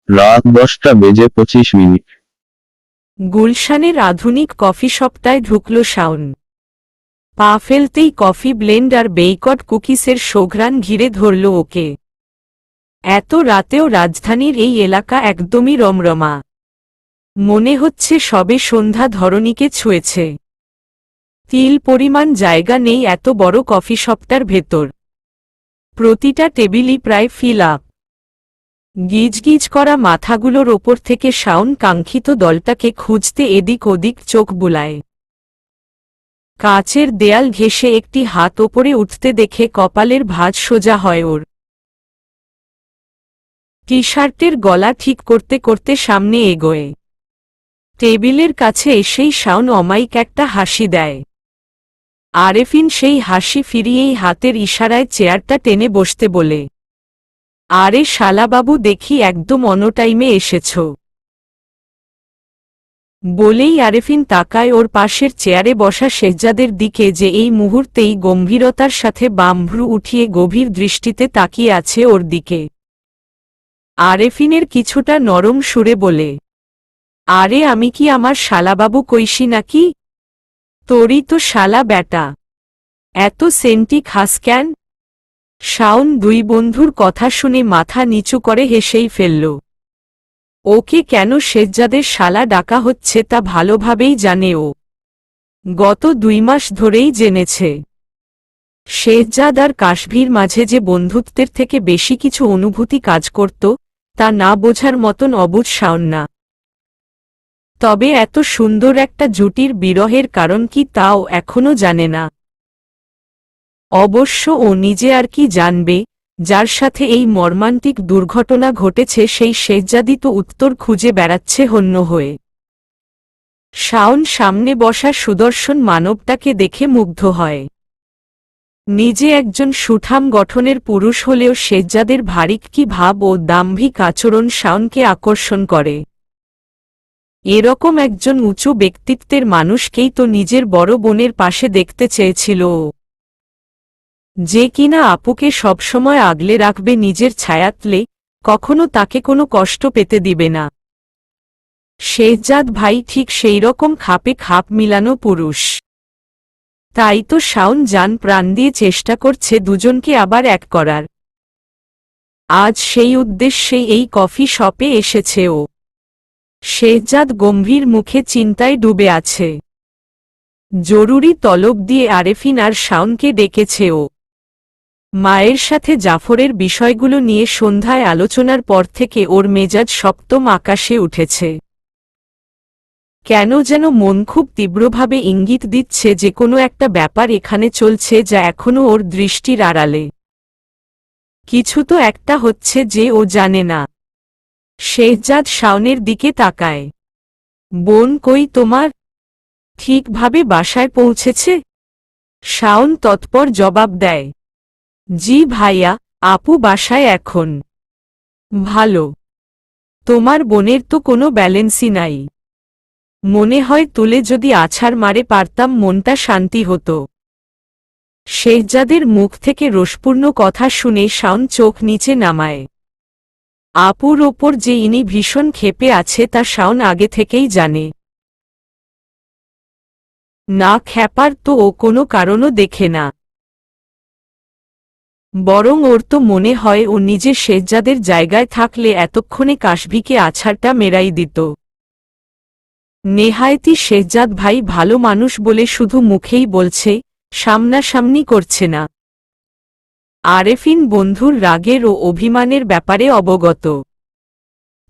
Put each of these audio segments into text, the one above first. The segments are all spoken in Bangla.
রাত 10:25। গুলশানের আধুনিক কফি শপটায় ঢুকল শাওন। পা ফেলতেই কফি ব্লেন্ড আর বেইকট কুকিসের সুঘ্রাণ ঘিরে ধরল ওকে। এত রাতেও রাজধানীর এই এলাকা একদমই রমরমা। মনে হচ্ছে সবে সন্ধ্যা ধরণীকে ছুঁয়েছে। তিল পরিমাণ জায়গা নেই এত বড় কফি শপটার ভেতর। প্রতিটা টেবিলই প্রায় ফিল আপ। গিজগিজ করা মাথাগুলোর ওপর থেকে শাওন কাঙ্ক্ষিত দলটাকে খুঁজতে এদিক ওদিক চোখ বুলায়। কাচের দেয়াল ঘেঁষে একটি হাত ওপরে উঠতে দেখে কপালের ভাঁজ সোজা হয় ওর। টি শার্টের গলা ঠিক করতে করতে সামনে এগোয়। টেবিলের কাছে এসেই শাওন অমায়িক একটা হাসি দেয়। আরেফিন সেই হাসি ফিরিয়েই হাতের ইশারায় চেয়ারটা টেনে বসতে বলে, আরে শালাবাবু দেখি একদম অনটাইমে এসেছ। বলেই আরেফিন তাকায় ওর পাশের চেয়ারে বসা শেহজাদের দিকে, যে এই মুহূর্তেই গম্ভীরতার সাথে বামভ্রু উঠিয়ে গভীর দৃষ্টিতে তাকিয়ে আছে ওর দিকে। আরেফিনের কিছুটা নরম সুরে বলে, আরে আমি কি আমার শালাবাবু কইসি নাকি? তোরই তো শালা ব্যাটা। এত সেন্টি খাস কেন? শাওন দুই বন্ধুর কথা শুনে মাথা নিচু করে হেসেই ফেলল। ওকে কেন শেহজাদের শালা ডাকা হচ্ছে তা ভালোভাবেই জানে ও। গত 2 মাস ধরেই জেনেছে। শেহজাদ আর কাশভীর মাঝে যে বন্ধুত্বের থেকে বেশি কিছু অনুভূতি কাজ করত, তা না বোঝার মতন অবুঝ শাওন না। তবে এত সুন্দর একটা জুটির বিরহের কারণ কি তাও এখনো জানে না। অবশ্য ও নিজে আর কি জানবে, যার সাথে এই মর্মান্তিক দুর্ঘটনা ঘটেছে সেই শেহজাদি তো উত্তর খুঁজে বেড়াচ্ছে হন্য হয়ে। শাওন সামনে বসা সুদর্শন মানবটাকে দেখে মুগ্ধ হয়। নিজে একজন সুঠাম গঠনের পুরুষ হলেও শেহজাদের ভারিক্কি ভাব ও দাম্ভিক আচরণ শাওনকে আকর্ষণ করে। এরকম একজন উঁচু ব্যক্তিত্বের মানুষকেই তো নিজের বড় বোনের পাশে দেখতে চেয়েছিল ও, যে কিনা আপুকে সবসময় আগলে রাখবে নিজের ছায়াতলে, কখনো তাকে কোনো কষ্ট পেতে দিবে না। শেহজাদ ভাই ঠিক সেইরকম খাপে খাপ মিলানো পুরুষ। তাই তো শাওন জান প্রাণ দিয়ে চেষ্টা করছে দুজনকে আবার এক করার। আজ সেই উদ্দেশ্যেই এই কফি শপে এসেছে ও। শেহজাদ গম্ভীর মুখে চিন্তায় ডুবে আছে। জরুরি তলব দিয়ে আরেফিন আর শাওনকে ডেকেছে ও। মায়ের সাথে জাফরের বিষয়গুলো নিয়ে সন্ধ্যায় আলোচনার পর থেকে ওর মেজাজ সপ্তম আকাশে উঠেছে। কেন যেন মন খুব তীব্রভাবে ইঙ্গিত দিচ্ছে যে কোনো একটা ব্যাপার এখানে চলছে যা এখনো ওর দৃষ্টির আড়ালে। কিছু তো একটা হচ্ছে যে ও জানে না। শেহজাদ শাওনের দিকে তাকায়। বোন কই তোমার? ঠিকভাবে বাসায় পৌঁছেছে? শাওন তৎপর জবাব দেয়, জি ভাইয়া, আপু বাসায় এখন। ভালো। তোমার বোনের তো কোনো ব্যালেন্সই নাই। মনে হয় তুলে যদি আছাড় মারে পারতাম মনটা শান্তি হতো। শেহজাদের মুখ থেকে রসপূর্ণ কথা শুনে শাওন চোখ নিচে নামায়। আপুর ওপর যে ইনি ভীষণ ক্ষেপে আছে তা শাওন আগে থেকেই জানে। না ক্ষেপার তো ও কোনো কারণও দেখে না। বরং ওর তো মনে হয় ও নিজে শেহজাদের জায়গায় থাকলে এতক্ষণে কাশভীকে আছাড়টা মেরাই দিত। নেহায়েতি শেহজাদ ভাই ভালো মানুষ বলে শুধু মুখেই বলছে, সামনাসামনি করছে না। আরেফিন বন্ধুর রাগের ও অভিমানের ব্যাপারে অবগত।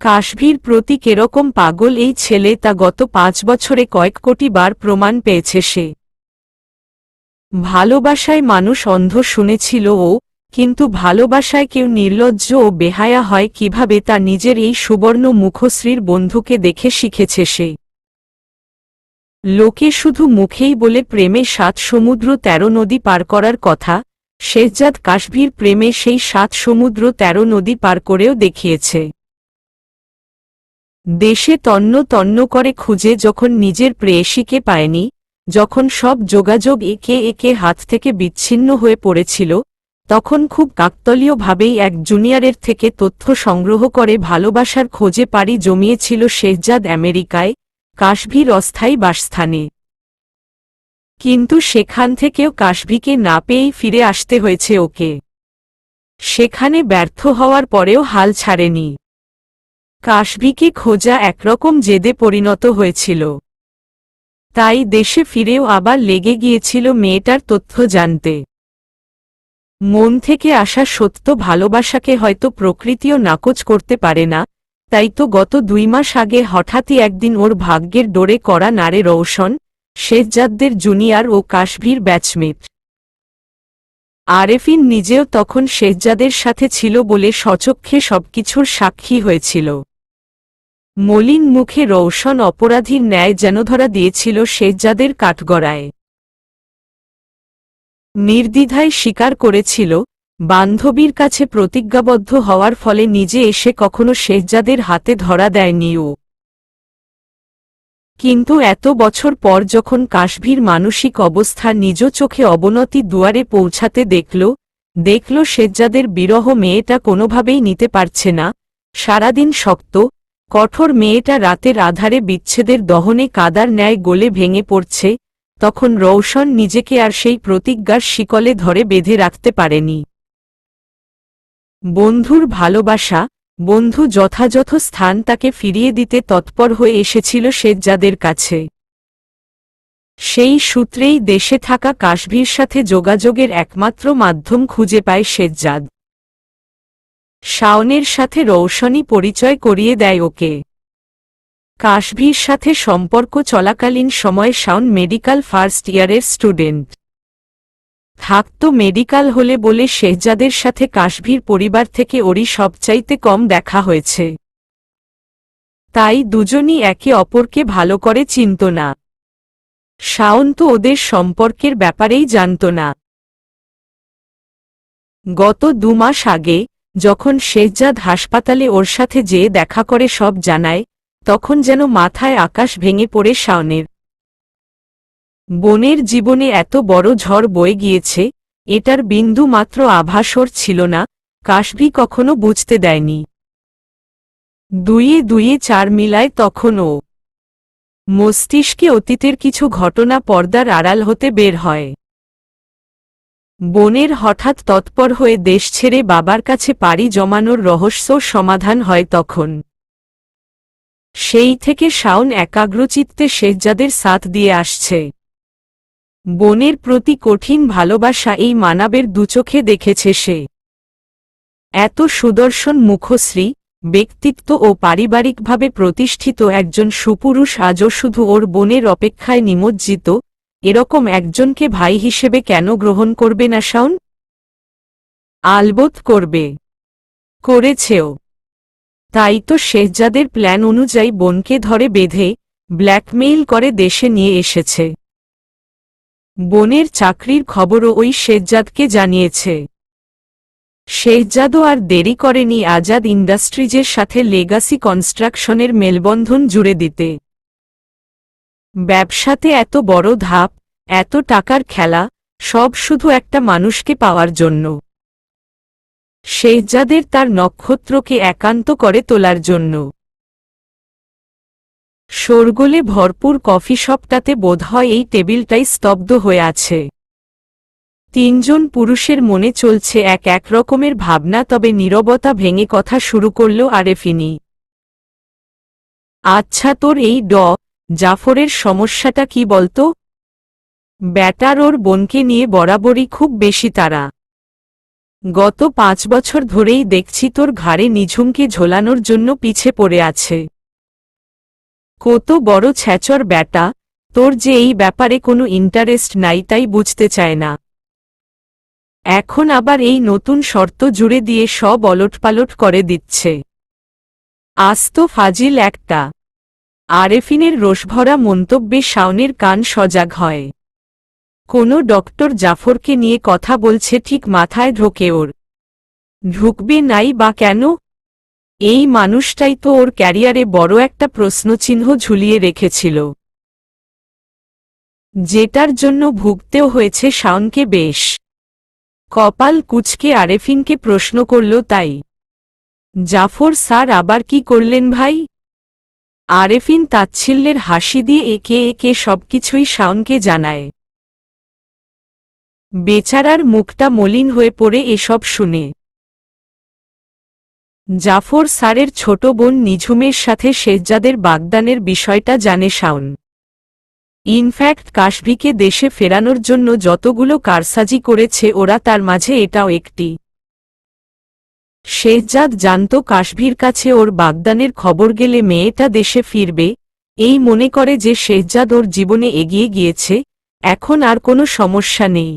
কাশভীর প্রতি কেরকম পাগল এই ছেলে তা গত 5 বছরে কয়েক কোটি বার প্রমাণ পেয়েছে সে। ভালোবাসায় মানুষ অন্ধ শুনেছিল ও, কিন্তু ভালোবাসায় কেউ নির্লজ্জ ও বেহায়া হয় কিভাবে তা নিজের এই সুবর্ণ মুখশ্রীর বন্ধুকে দেখে শিখেছে সে। লোকে শুধু মুখেই বলে প্রেমে 7 সমুদ্র 13 নদী পার করার কথা, শেহজাদ কাশভীর প্রেমে সেই 7 সমুদ্র 13 নদী পার করেও দেখিয়েছে। দেশে তন্ন তন্ন করে খুঁজে যখন নিজের প্রেয়সীকে পায়নি, যখন সব যোগাযোগ একে একে হাত থেকে বিচ্ছিন্ন হয়ে পড়েছিল, তখন খুব কাকতালীয়ভাবেই এক জুনিয়রের থেকে তথ্য সংগ্রহ করে ভালোবাসার খোঁজে পাড়ি জমিয়েছিল শেহজাদ আমেরিকায়, কাশভীর অস্থায়ী বাসস্থানে। কিন্তু সেখান থেকেও কাশভীকে না পেয়েই ফিরে আসতে হয়েছে ওকে। সেখানে ব্যর্থ হওয়ার পরেও হাল ছাড়েনি। কাশভীকে খোঁজা একরকম জেদে পরিণত হয়েছিল। তাই দেশে ফিরেও আবার লেগে গিয়েছিল মেয়েটার তথ্য জানতে। মন থেকে আসা সত্য ভালোবাসাকে হয়তো প্রকৃতিও নাকচ করতে পারে না, তাই তো গত 2 মাস আগে হঠাৎই একদিন ওর ভাগ্যের ডোরে কড়া নাড়ে রওশন, শেহজাদদের জুনিয়র ও কাশভীর ব্যাচমেট। আরেফিন নিজেও তখন শেহজাদের সাথে ছিল বলে স্বচক্ষে সবকিছুর সাক্ষী হয়েছিল। মলিন মুখে রওশন অপরাধীর ন্যায় যেন ধরা দিয়েছিল শেহজাদের কাঠগড়ায়। নির্দ্বিধায় স্বীকার করেছিল, বান্ধবীর কাছে প্রতিজ্ঞাবদ্ধ হওয়ার ফলে নিজে এসে কখনো শেহজাদের হাতে ধরা দেয়নি ও। কিন্তু এত বছর পর যখন কাশভীর মানসিক অবস্থা নিজ চোখে অবনতি দুয়ারে পৌঁছাতে দেখল শেহজাদের বিরহ মেয়েটা কোনোভাবেই নিতে পারছে না, সারাদিন শক্ত কঠোর মেয়েটা রাতের আধারে বিচ্ছেদের দহনে কাদার ন্যায় গলে ভেঙে পড়ছে, তখন রওশন নিজেকে আর সেই প্রতিজ্ঞার শিকলে ধরে বেঁধে রাখতে পারেনি। বন্ধুর ভালোবাসা, বন্ধু যথাযথ স্থান তাকে ফিরিয়ে দিতে তৎপর হয়ে এসেছিল শেহজাদের কাছে। সেই সূত্রেই দেশে থাকা কাশভীর সাথে যোগাযোগের একমাত্র মাধ্যম খুঁজে পায় শেহজাদ। শাওনের সাথে রওশনই পরিচয় করিয়ে দেয় ওকে। কাশভীর সাথে সম্পর্ক চলাকালীন সময়ে শাওন মেডিকেল ফার্স্ট ইয়ারের স্টুডেন্ট থাকত। মেডিকেল হলে বলে শেহজাদের সাথে কাশভীর পরিবার থেকে ওরই সবচাইতে কম দেখা হয়েছে। তাই দুজনই একে অপরকে ভালো করে চিনত না। শাওন তো ওদের সম্পর্কের ব্যাপারেই জানত না। গত 2 মাস আগে যখন শেহজাদ হাসপাতালে ওর সাথে যেয়ে দেখা করে সব জানায়, তখন যেন মাথায় আকাশ ভেঙে পড়ে শাওনের। বোনের জীবনে এত বড় ঝড় বয়ে গিয়েছে, এটার বিন্দু মাত্র আভাস ওর ছিল না, কাশভী কখনো বুঝতে দেয়নি। 2 2 4 মিলায় তখন ও মস্তিষ্কে অতীতের কিছু ঘটনা পর্দার আড়াল হতে বের হয়। বোনের হঠাৎ তৎপর হয়ে দেশ ছেড়ে বাবার কাছে পাড়ি জমানোর রহস্য সমাধান হয় তখন। সেই থেকে শাওন একাগ্রচিত্তে শেহজাদের সাথ দিয়ে আসছে। বোনের প্রতি কঠিন ভালোবাসা এই মানবের দুচোখে দেখেছে সে। এত সুদর্শন মুখশ্রী, ব্যক্তিত্ব ও পারিবারিকভাবে প্রতিষ্ঠিত একজন সুপুরুষ আজও শুধু ওর বোনের অপেক্ষায় নিমজ্জিত, এরকম একজনকে ভাই হিসেবে কেন গ্রহণ করবে না শাওন? আলবত করবে, করেছেও। তাই তো শেহজাদের প্ল্যান অনুযায়ী বোনকে ধরে বেঁধে ব্ল্যাকমেইল করে দেশে নিয়ে এসেছে। বোনের চাকরির খবরও ওই শেহজাদকে জানিয়েছে। শেহজাদও আর দেরি করেনি আজাদ ইন্ডাস্ট্রিজের সাথে লেগাসি কনস্ট্রাকশনের মেলবন্ধন জুড়ে দিতে। ব্যবসাতে এত বড় ধাপ, এত টাকার খেলা, সব শুধু একটা মানুষকে পাওয়ার জন্য। শেহজাদের তার নক্ষত্রকে একান্ত করে তোলার জন্য। শোরগোলে ভরপুর কফি শপটাতে বোধহয় এই টেবিলটাই স্তব্ধ হয়ে আছে। 3 জন পুরুষের মনে চলছে এক রকমের ভাবনা, তবে নীরবতা ভেঙে কথা শুরু করল আরেফিনি। আচ্ছা, তোর এই জাফরের সমস্যাটা কি বলতো? ব্যাটার ওর বোনকে নিয়ে বরাবরই খুব বেশি তারা। গত 5 বছর ধরেই দেখছি তোর ঘাড়ে নিঝুমকে ঝোলানোর জন্য পিছে পড়ে আছে। কত বড় ছ্যাচর ব্যাটা, তোর যে এই ব্যাপারে কোনো ইন্টারেস্ট নাই তাই বুঝতে চায় না। এখন আবার এই নতুন শর্ত জুড়ে দিয়ে সব অলটপালট করে দিচ্ছে। আস্ত ফাজিল একটা। আরেফিনের রোষভরা মন্তব্যে শাওনের কান সজাগ হয়। কোনো ডক্টর জাফরকে নিয়ে কথা বলছে ঠিক মাথায় ঢোকে ওর। ঢুকবে নাই বা কেন? এই মানুষটাই তো ওর ক্যারিয়ারে বড় একটা প্রশ্নচিহ্ন ঝুলিয়ে রেখেছিল, যেটার জন্য ভুগতেও হয়েছে শাওনকে বেশ কপাল কুঁচকে আরেফিনকে প্রশ্ন করল, তাই? জাফর স্যার আবার কি করলেন ভাই? আরেফিন তাচ্ছিল্যের হাসি দিয়ে একে একে সবকিছুই শাওনকে জানায়। বেচারার মুখটা মলিন হয়ে পড়ে এসব শুনে। জাফর স্যারের ছোট বোন নিঝুমের সাথে শেহজাদের বাগদানের বিষয়টা জানে শাওন। ইনফ্যাক্ট কাশভিকে দেশে ফেরানোর জন্য যতগুলো কারসাজি করেছে ওরা, তার মাঝে এটাও একটি। শেহজাদ জানত কাশভির কাছে ওর বাগদানের খবর গেলে মেয়েটা দেশে ফিরবে, এই মনে করে যে শেহজাদ ওর জীবনে এগিয়ে গিয়েছে, এখন আর কোনো সমস্যা নেই।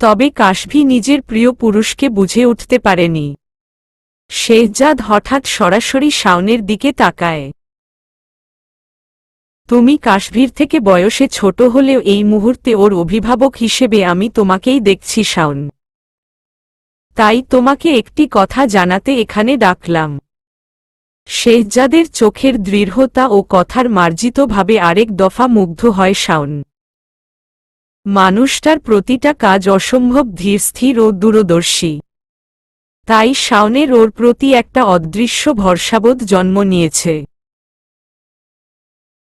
তবে কাশভি নিজের প্রিয় পুরুষকে বুঝে উঠতে পারেনি। শেহজাদ হঠাৎ সরাসরি শাওনের দিকে তাকায়। তুমি কাশভির থেকে বয়সে ছোট হলেও এই মুহূর্তে ওর অভিভাবক হিসেবে আমি তোমাকেই দেখছি শাওন। তাই তোমাকে একটি কথা জানাতে এখানে ডাকলাম। শেহজাদের চোখের দৃঢ়তা ও কথার মার্জিতভাবে আরেক দফা মুগ্ধ হয় শাওন। মানুষটার প্রতিটা কাজ অসম্ভব ধীরস্থির ও দূরদর্শী। তাই শাওনের ওর প্রতি একটা অদৃশ্য ভরসাবোধ জন্ম নিয়েছে।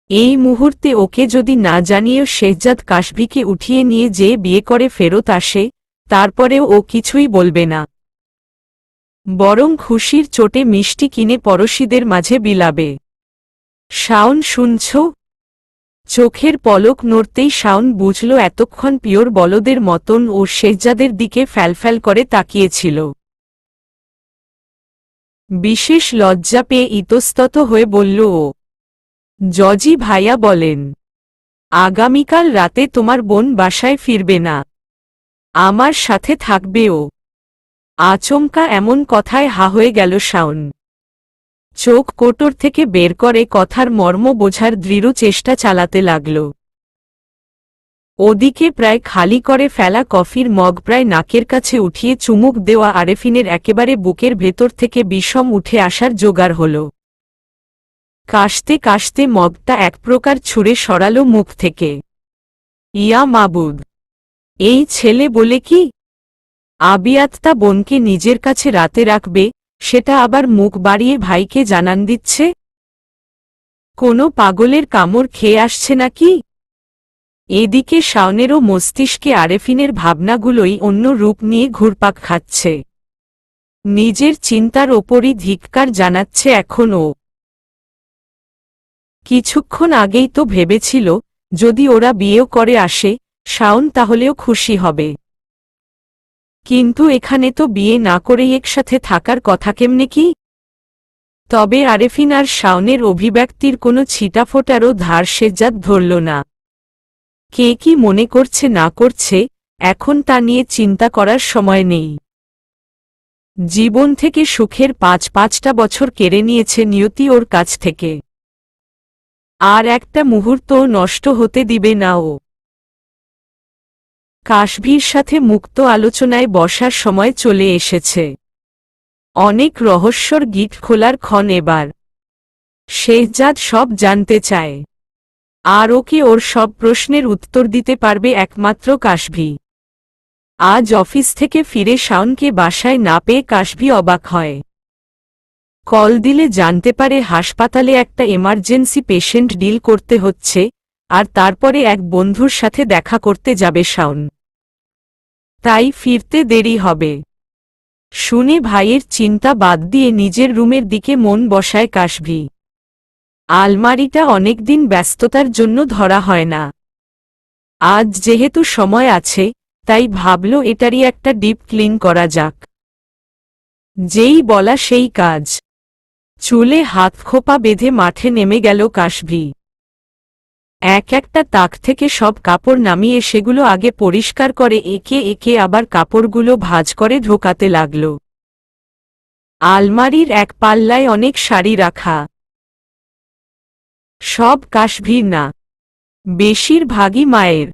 এই মুহূর্তে ওকে যদি না জানিয়েও শেহজাদ কাশভিকে উঠিয়ে নিয়ে যে বিয়ে করে ফেরত আসে, তারপরেও ও কিছুই বলবে না, বরং খুশির চোটে মিষ্টি কিনে পড়শিদের মাঝে বিলাবে। শাওন, শুনছ? চোখের পলক নড়তেই শাওন বুঝল এতক্ষণ পিওর বলদের মতন ও শেহজাদের দিকে ফ্যালফ্যাল করে তাকিয়েছিল। বিশেষ লজ্জা পেয়ে ইতস্তত হয়ে বলল ও, জজি ভাইয়া বলেন, আগামীকাল রাতে তোমার বোন বাসায় ফিরবে না, আমার সাথে থাকবে ও। আচমকা এমন কথায় হা হয়ে গেল শাওন। চোখ কোটর থেকে বের করে কথার মর্ম বোঝার দৃঢ় চেষ্টা চালাতে লাগল। ওদিকে প্রায় খালি করে ফেলা কফির মগ প্রায় নাকের কাছে উঠিয়ে চুমুক দেওয়া আরেফিনের একেবারে বুকের ভেতর থেকে বিষম উঠে আসার জোগাড় হল। কাশতে কাশতে মগটা এক প্রকার ছুঁড়ে সরালো মুখ থেকে। ইয়া মাবুদ, এই ছেলে বলে কি? আবিয়াত্তা বোনকে নিজের কাছে রাতে রাখবে, সেটা আবার মুখ বাড়িয়ে ভাইকে জানান দিচ্ছে? কোনো পাগলের কামড় খেয়ে আসছে নাকি? এদিকে শাওনেরও মস্তিষ্কে আরেফিনের ভাবনাগুলোই অন্য রূপ নিয়ে ঘুরপাক খাচ্ছে। নিজের চিন্তার ওপরই ধিক্কার জানাচ্ছে এখন ও। কিছুক্ষণ আগেই তো ভেবেছিল, যদি ওরা বিয়েও করে আসে, শাওন তাহলেও খুশি হবে। কিন্তু এখানে তো বিয়ে না করেই একসাথে থাকার কথা কেমনে কি? তবে আরেফিন আর শাওনের অভিব্যক্তির কোনো ছিটাফোটারও ধার শেহজাদ ধরল না। কে কি মনে করছে না করছে, এখন তা নিয়ে চিন্তা করার সময় নেই। জীবন থেকে সুখের পাঁচটা বছর কেড়ে নিয়েছে নিয়তি ওর কাছ থেকে। আর একটা মুহূর্তও নষ্ট হতে দিবে না ও। কাশভির সাথে মুক্ত আলোচনায় বসার সময় চলে এসেছে। অনেক রহস্যর গিট খোলার ক্ষণ এবার। শেহজাদ সব জানতে চায়, আর ওকে ওর সব প্রশ্নের উত্তর দিতে পারবে একমাত্র কাশভি। আজ অফিস থেকে ফিরে শাওনকে বাসায় না পেয়ে কাশভি অবাক হয়। কল দিলে জানতে পারে হাসপাতালে একটা এমার্জেন্সি পেশেন্ট ডিল করতে হচ্ছে, আর তারপরে এক বন্ধুর সাথে দেখা করতে যাবে শাওন। তাই ফিরতে দেরি হবে। শুনে ভাইয়ের চিন্তা বাদ দিয়ে নিজের রুমের দিকে মন বসায় কাশভি। আলমারিটা অনেকদিন ব্যস্ততার জন্য ধরা হয় না। আজ যেহেতু সময় আছে, তাই ভাবল এটারই একটা ডিপ ক্লিন করা যাক। যেই বলা সেই কাজ। চুলে হাত খোপা বেঁধে মাঠে নেমে গেল কাশভি। একটা তাক থেকে সব কাপড় নামিয়ে সেগুলো আগে পরিষ্কার করে একে একে আবার কাপড়গুলো ভাঁজ করে ঢোকাতে লাগল। আলমারির এক পাল্লায় অনেক শাড়ি রাখা। সব কাশভির না, বেশিরভাগই মায়ের।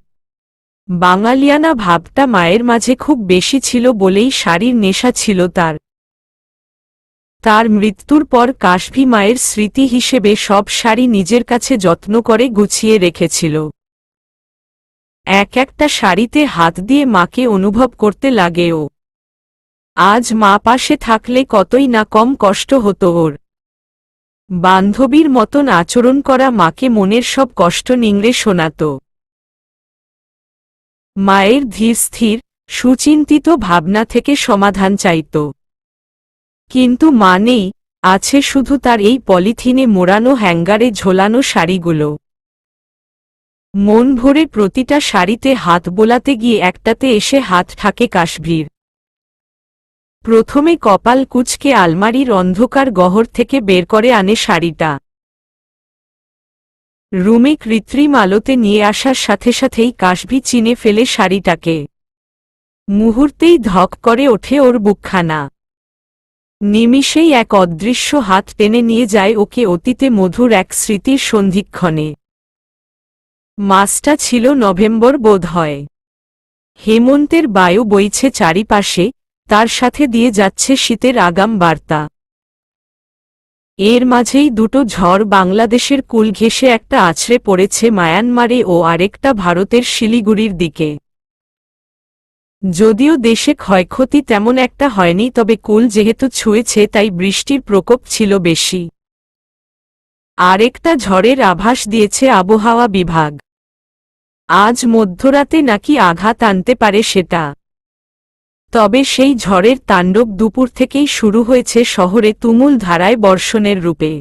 বাঙালিয়ানা ভাবটা মায়ের মাঝে খুব বেশি ছিল বলেই শাড়ির নেশা ছিল তার। তার মৃত্যুর পর কাশভি মায়ের স্মৃতি হিসেবে সব শাড়ি নিজের কাছে যত্ন করে গুছিয়ে রেখেছিল। এক একটা শাড়িতে হাত দিয়ে মাকে অনুভব করতে লাগে ও। আজ মা পাশে থাকলে কতই না কম কষ্ট হতো ওর। বান্ধবীর মতন আচরণ করা মাকে মনের সব কষ্ট নিংড়ে শোনাত। মায়ের ধীর স্থির সুচিন্তিত ভাবনা থেকে সমাধান চাইত। কিন্তু মা নেই, আছে শুধু তার এই পলিথিনে মোড়ানো হ্যাঙ্গারে ঝোলানো শাড়িগুলো। মন ভরে প্রতিটা শাড়িতে হাত বোলাতে গিয়ে একটাতে এসে হাত ঠাকে কাশভীর। প্রথমে কপাল কুঁচকে আলমারির অন্ধকার গহর থেকে বের করে আনে শাড়িটা। রুমে কৃত্রিম আলোতে নিয়ে আসার সাথে সাথেই কাশভী চিনে ফেলে শাড়িটাকে। মুহূর্তেই ধক করে ওঠে ওর বুকখানা। নিমিষেই এক অদৃশ্য হাত টেনে নিয়ে যায় ওকে অতীতে মধুর এক স্মৃতির সন্ধিক্ষণে। মাসটা ছিল নভেম্বর বোধ হয়। হেমন্তের বায়ু বইছে চারিপাশে, তার সাথে দিয়ে যাচ্ছে শীতের আগাম বার্তা। এর মাঝেই দুটো ঝড় বাংলাদেশের কুল ঘেঁষে একটা আছড়ে পড়েছে মায়ানমারে ও আরেকটা ভারতের শিলিগুড়ির দিকে। যদিও দেশে ক্ষয়ক্ষতি তেমন একটা হয়নি, তবে কুল যেহেতু ছুঁয়েছে তাই বৃষ্টির প্রকোপ ছিল বেশি। আরেকটা ঝড়ের আভাস দিয়েছে আবহাওয়া বিভাগ। আজ মধ্যরাতে নাকি আঘাত আনতে পারে সেটা। তবে সেই ঝড়ের তাণ্ডব দুপুর থেকেই শুরু হয়েছে শহরে তুমুল ধারায় বর্ষণের রূপে।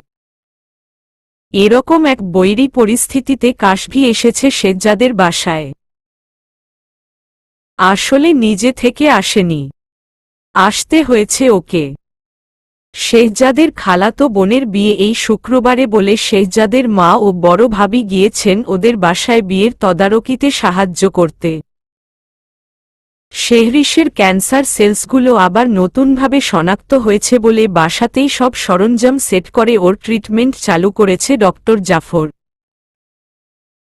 এরকম এক বৈরী পরিস্থিতিতে কাশভী এসেছে শেহজাদের বাসায়। আসলে নিজে থেকে আসেনি, আসতে হয়েছে ওকে। শেহজাদের খালাতো বোনের বিয়ে এই শুক্রবারে বলে শেহজাদের মা ও বড় ভাবি গিয়েছেন ওদের বাসায় বিয়ের তদারকিতে সাহায্য করতে। শেহরিশের ক্যান্সার সেলসগুলো আবার নতুনভাবে শনাক্ত হয়েছে বলে বাসাতেই সব সরঞ্জাম সেট করে ওর ট্রিটমেন্ট চালু করেছে ডক্টর জাফর।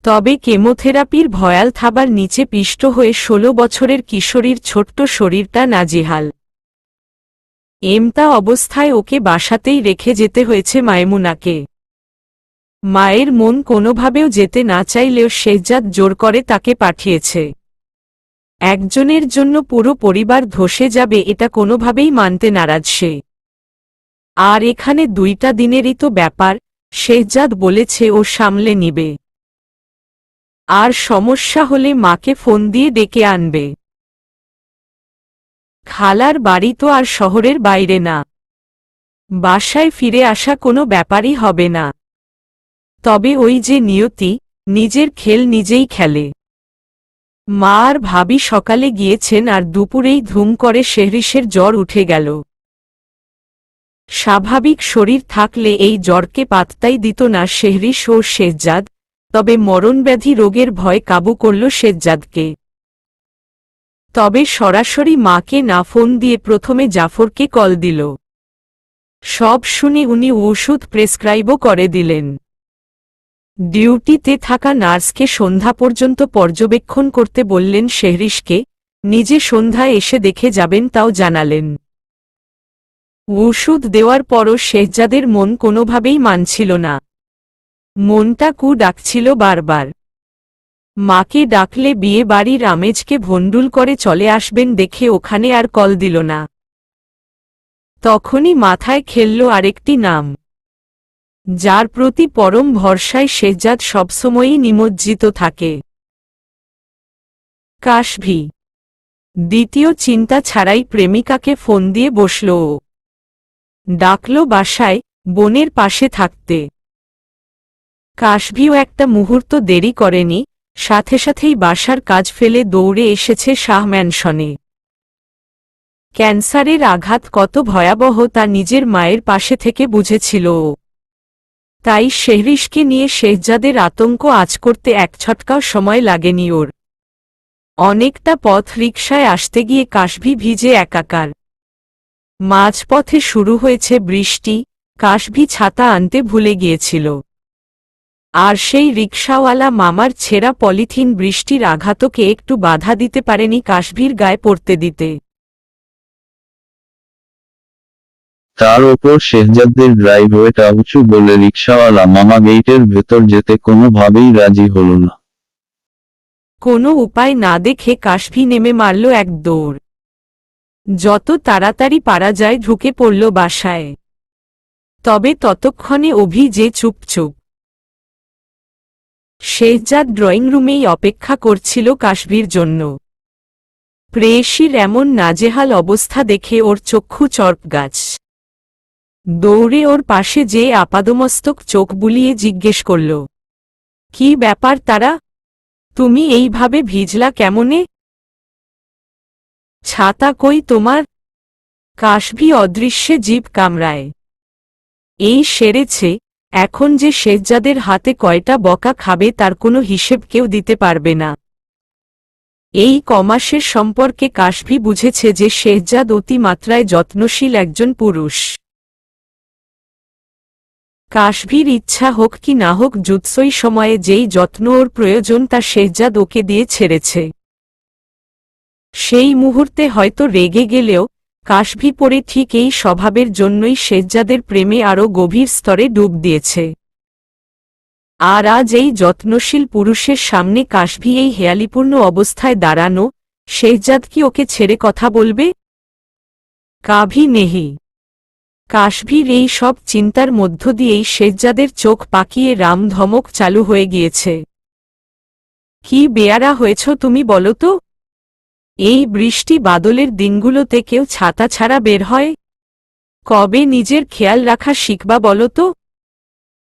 তবে কেমোথেরাপির ভয়াল থাবার নিচে পিষ্ট হয়ে ১৬ বছরের কিশোরীর ছোট্ট শরীরটা নাজেহাল। এমতা অবস্থায় ওকে বাসাতেই রেখে যেতে হয়েছে মায়মুনাকে। মায়ের মন কোনোভাবেও যেতে না চাইলেও শেহজাদ জোর করে তাকে পাঠিয়েছে। একজনের জন্য পুরো পরিবার ধসে যাবে এটা কোনোভাবেই মানতে নারাজ সে। আর এখানে ২টা দিনেরই তো ব্যাপার, শেহজাদ বলেছে ও সামলে নিবে। আর সমস্যা হলে মাকে ফোন দিয়ে ডেকে আনবে। খালার বাড়ি তো আর শহরের বাইরে না, বাসায় ফিরে আসা কোনো ব্যাপারই হবে না। তবে ওই যে নিয়তি, নিজের খেল নিজেই খেলে। মা আর ভাবি সকালে গিয়েছেন আর দুপুরেই ধুম করে শেহরিশের জ্বর উঠে গেল। স্বাভাবিক শরীর থাকলে এই জ্বরকে পাত্তাই দিত না শেহরিশ ও শেহজাদ, তবে মরণব্যাধি রোগের ভয় কাবু করল শেহজাদকে। তবে সরাসরি মাকে না ফোন দিয়ে প্রথমে জাফরকে কল দিল। সব শুনে উনি ওষুধ প্রেসক্রাইবও করে দিলেন। ডিউটিতে থাকা নার্সকে সন্ধ্যা পর্যন্ত পর্যবেক্ষণ করতে বললেন শেহরিশকে, নিজে সন্ধ্যায় এসে দেখে যাবেন তাও জানালেন। ওষুধ দেওয়ার পরও শেহজাদের মন কোনোভাবেই মানছিল না। মনটা কু ডাকছিল বারবার। মাকে ডাকলে বিয়ে বাড়ির আমেজকে ভণ্ডুল করে চলে আসবেন দেখে ওখানে আর কল দিল না। তখনই মাথায় খেলল আরেকটি নাম, যার প্রতি পরম ভরসায় শেহজাদ সবসময়ই নিমজ্জিত থাকে। কাশভী। দ্বিতীয় চিন্তা ছাড়াই প্রেমিকাকে ফোন দিয়ে বসল ও। ডাকল বাসায়, বোনের পাশে থাকতে। কাশভীও একটা মুহূর্ত দেরি করেনি, সাথে সাথেই বাসার কাজ ফেলে দৌড়ে এসেছে শাহ ম্যানশনে। ক্যান্সারের আঘাত কত ভয়াবহ তা নিজের মায়ের পাশে থেকে বুঝেছিল ও। তাই শেহরিশকে নিয়ে শেহজাদের আতঙ্ক আঁচ করতে এক ছটকাও সময় লাগেনি ওর। অনেকটা পথ রিকশায় আসতে গিয়ে কাশভী ভিজে একাকার। মাঝপথে শুরু হয়েছে বৃষ্টি, কাশভী ছাতা আনতে ভুলে গিয়েছিল। আর সেই রিকশাওয়ালা মামার ছেঁড়া পলিথিন বৃষ্টির আঘাতকে একটু বাধা দিতে পারেনি কাশভীর গায়ে পড়তে দিতে। তার ওপর শেহজাদের ড্রাইভওয়েটা উঁচু বলে রিকশাওয়ালা মামা গেইটের ভেতর যেতে কোনোভাবেই রাজি হল না। কোনো উপায় না দেখে কাশভি নেমে মারল এক দৌড়। যত তাড়াতাড়ি পারা যায় ঢুকে পড়ল বাসায়। তবে ততক্ষণে অভি যে চুপচুপ। শেহজাদ ড্রয়িং রুমেই অপেক্ষা করছিল কাশভির জন্য। প্রেয়সীর এমন নাজেহাল অবস্থা দেখে ওর চক্ষু চড়পগাছ। দৌড়ে ওর পাশে যে আপাদমস্তক চোখ বুলিয়ে জিজ্ঞেস করল, কি ব্যাপার তারা? তুমি এইভাবে ভিজলা কেমনে? ছাতা কই তোমার? কাশভি অদৃশ্যে জিভ কামড়ায়। এই সেরেছে, এখন যে শেহজাদের হাতে কয়টা বকা খাবে তার কোনো হিসেব কেউ দিতে পারবে না। এই কমাসের সম্পর্কে কাশভি বুঝেছে যে শেহজাদ অতিমাত্রায় যত্নশীল একজন পুরুষ। কাশভির ইচ্ছা হোক কি না হোক যুৎসই সময়ে যেই যত্ন ওর প্রয়োজন তা শেহজাদ ওকে দিয়ে ছেড়েছে। সেই মুহূর্তে হয়তো রেগে গেলেও কাশভি পরে ঠিক এই স্বভাবের জন্যই শেহজাদের প্রেমে আরও গভীর স্তরে ডুব দিয়েছে। আর আজ এই যত্নশীল পুরুষের সামনে কাশভি এই হেয়ালিপূর্ণ অবস্থায় দাঁড়ানো, শেহজাদ কি ওকে ছেড়ে কথা বলবে? কাভি নেহি। কাশভির এই সব চিন্তার মধ্য দিয়েই শেহজাদের চোখ পাকিয়ে রাম ধমক চালু হয়ে গিয়েছে। কি বেয়ারা হয়েছ তুমি বলো তো? এই বৃষ্টি বাদলের দিনগুলোতে কেউ ছাতা ছাড়া বের হয়? কবে নিজের খেয়াল রাখা শিখবা বলো তো?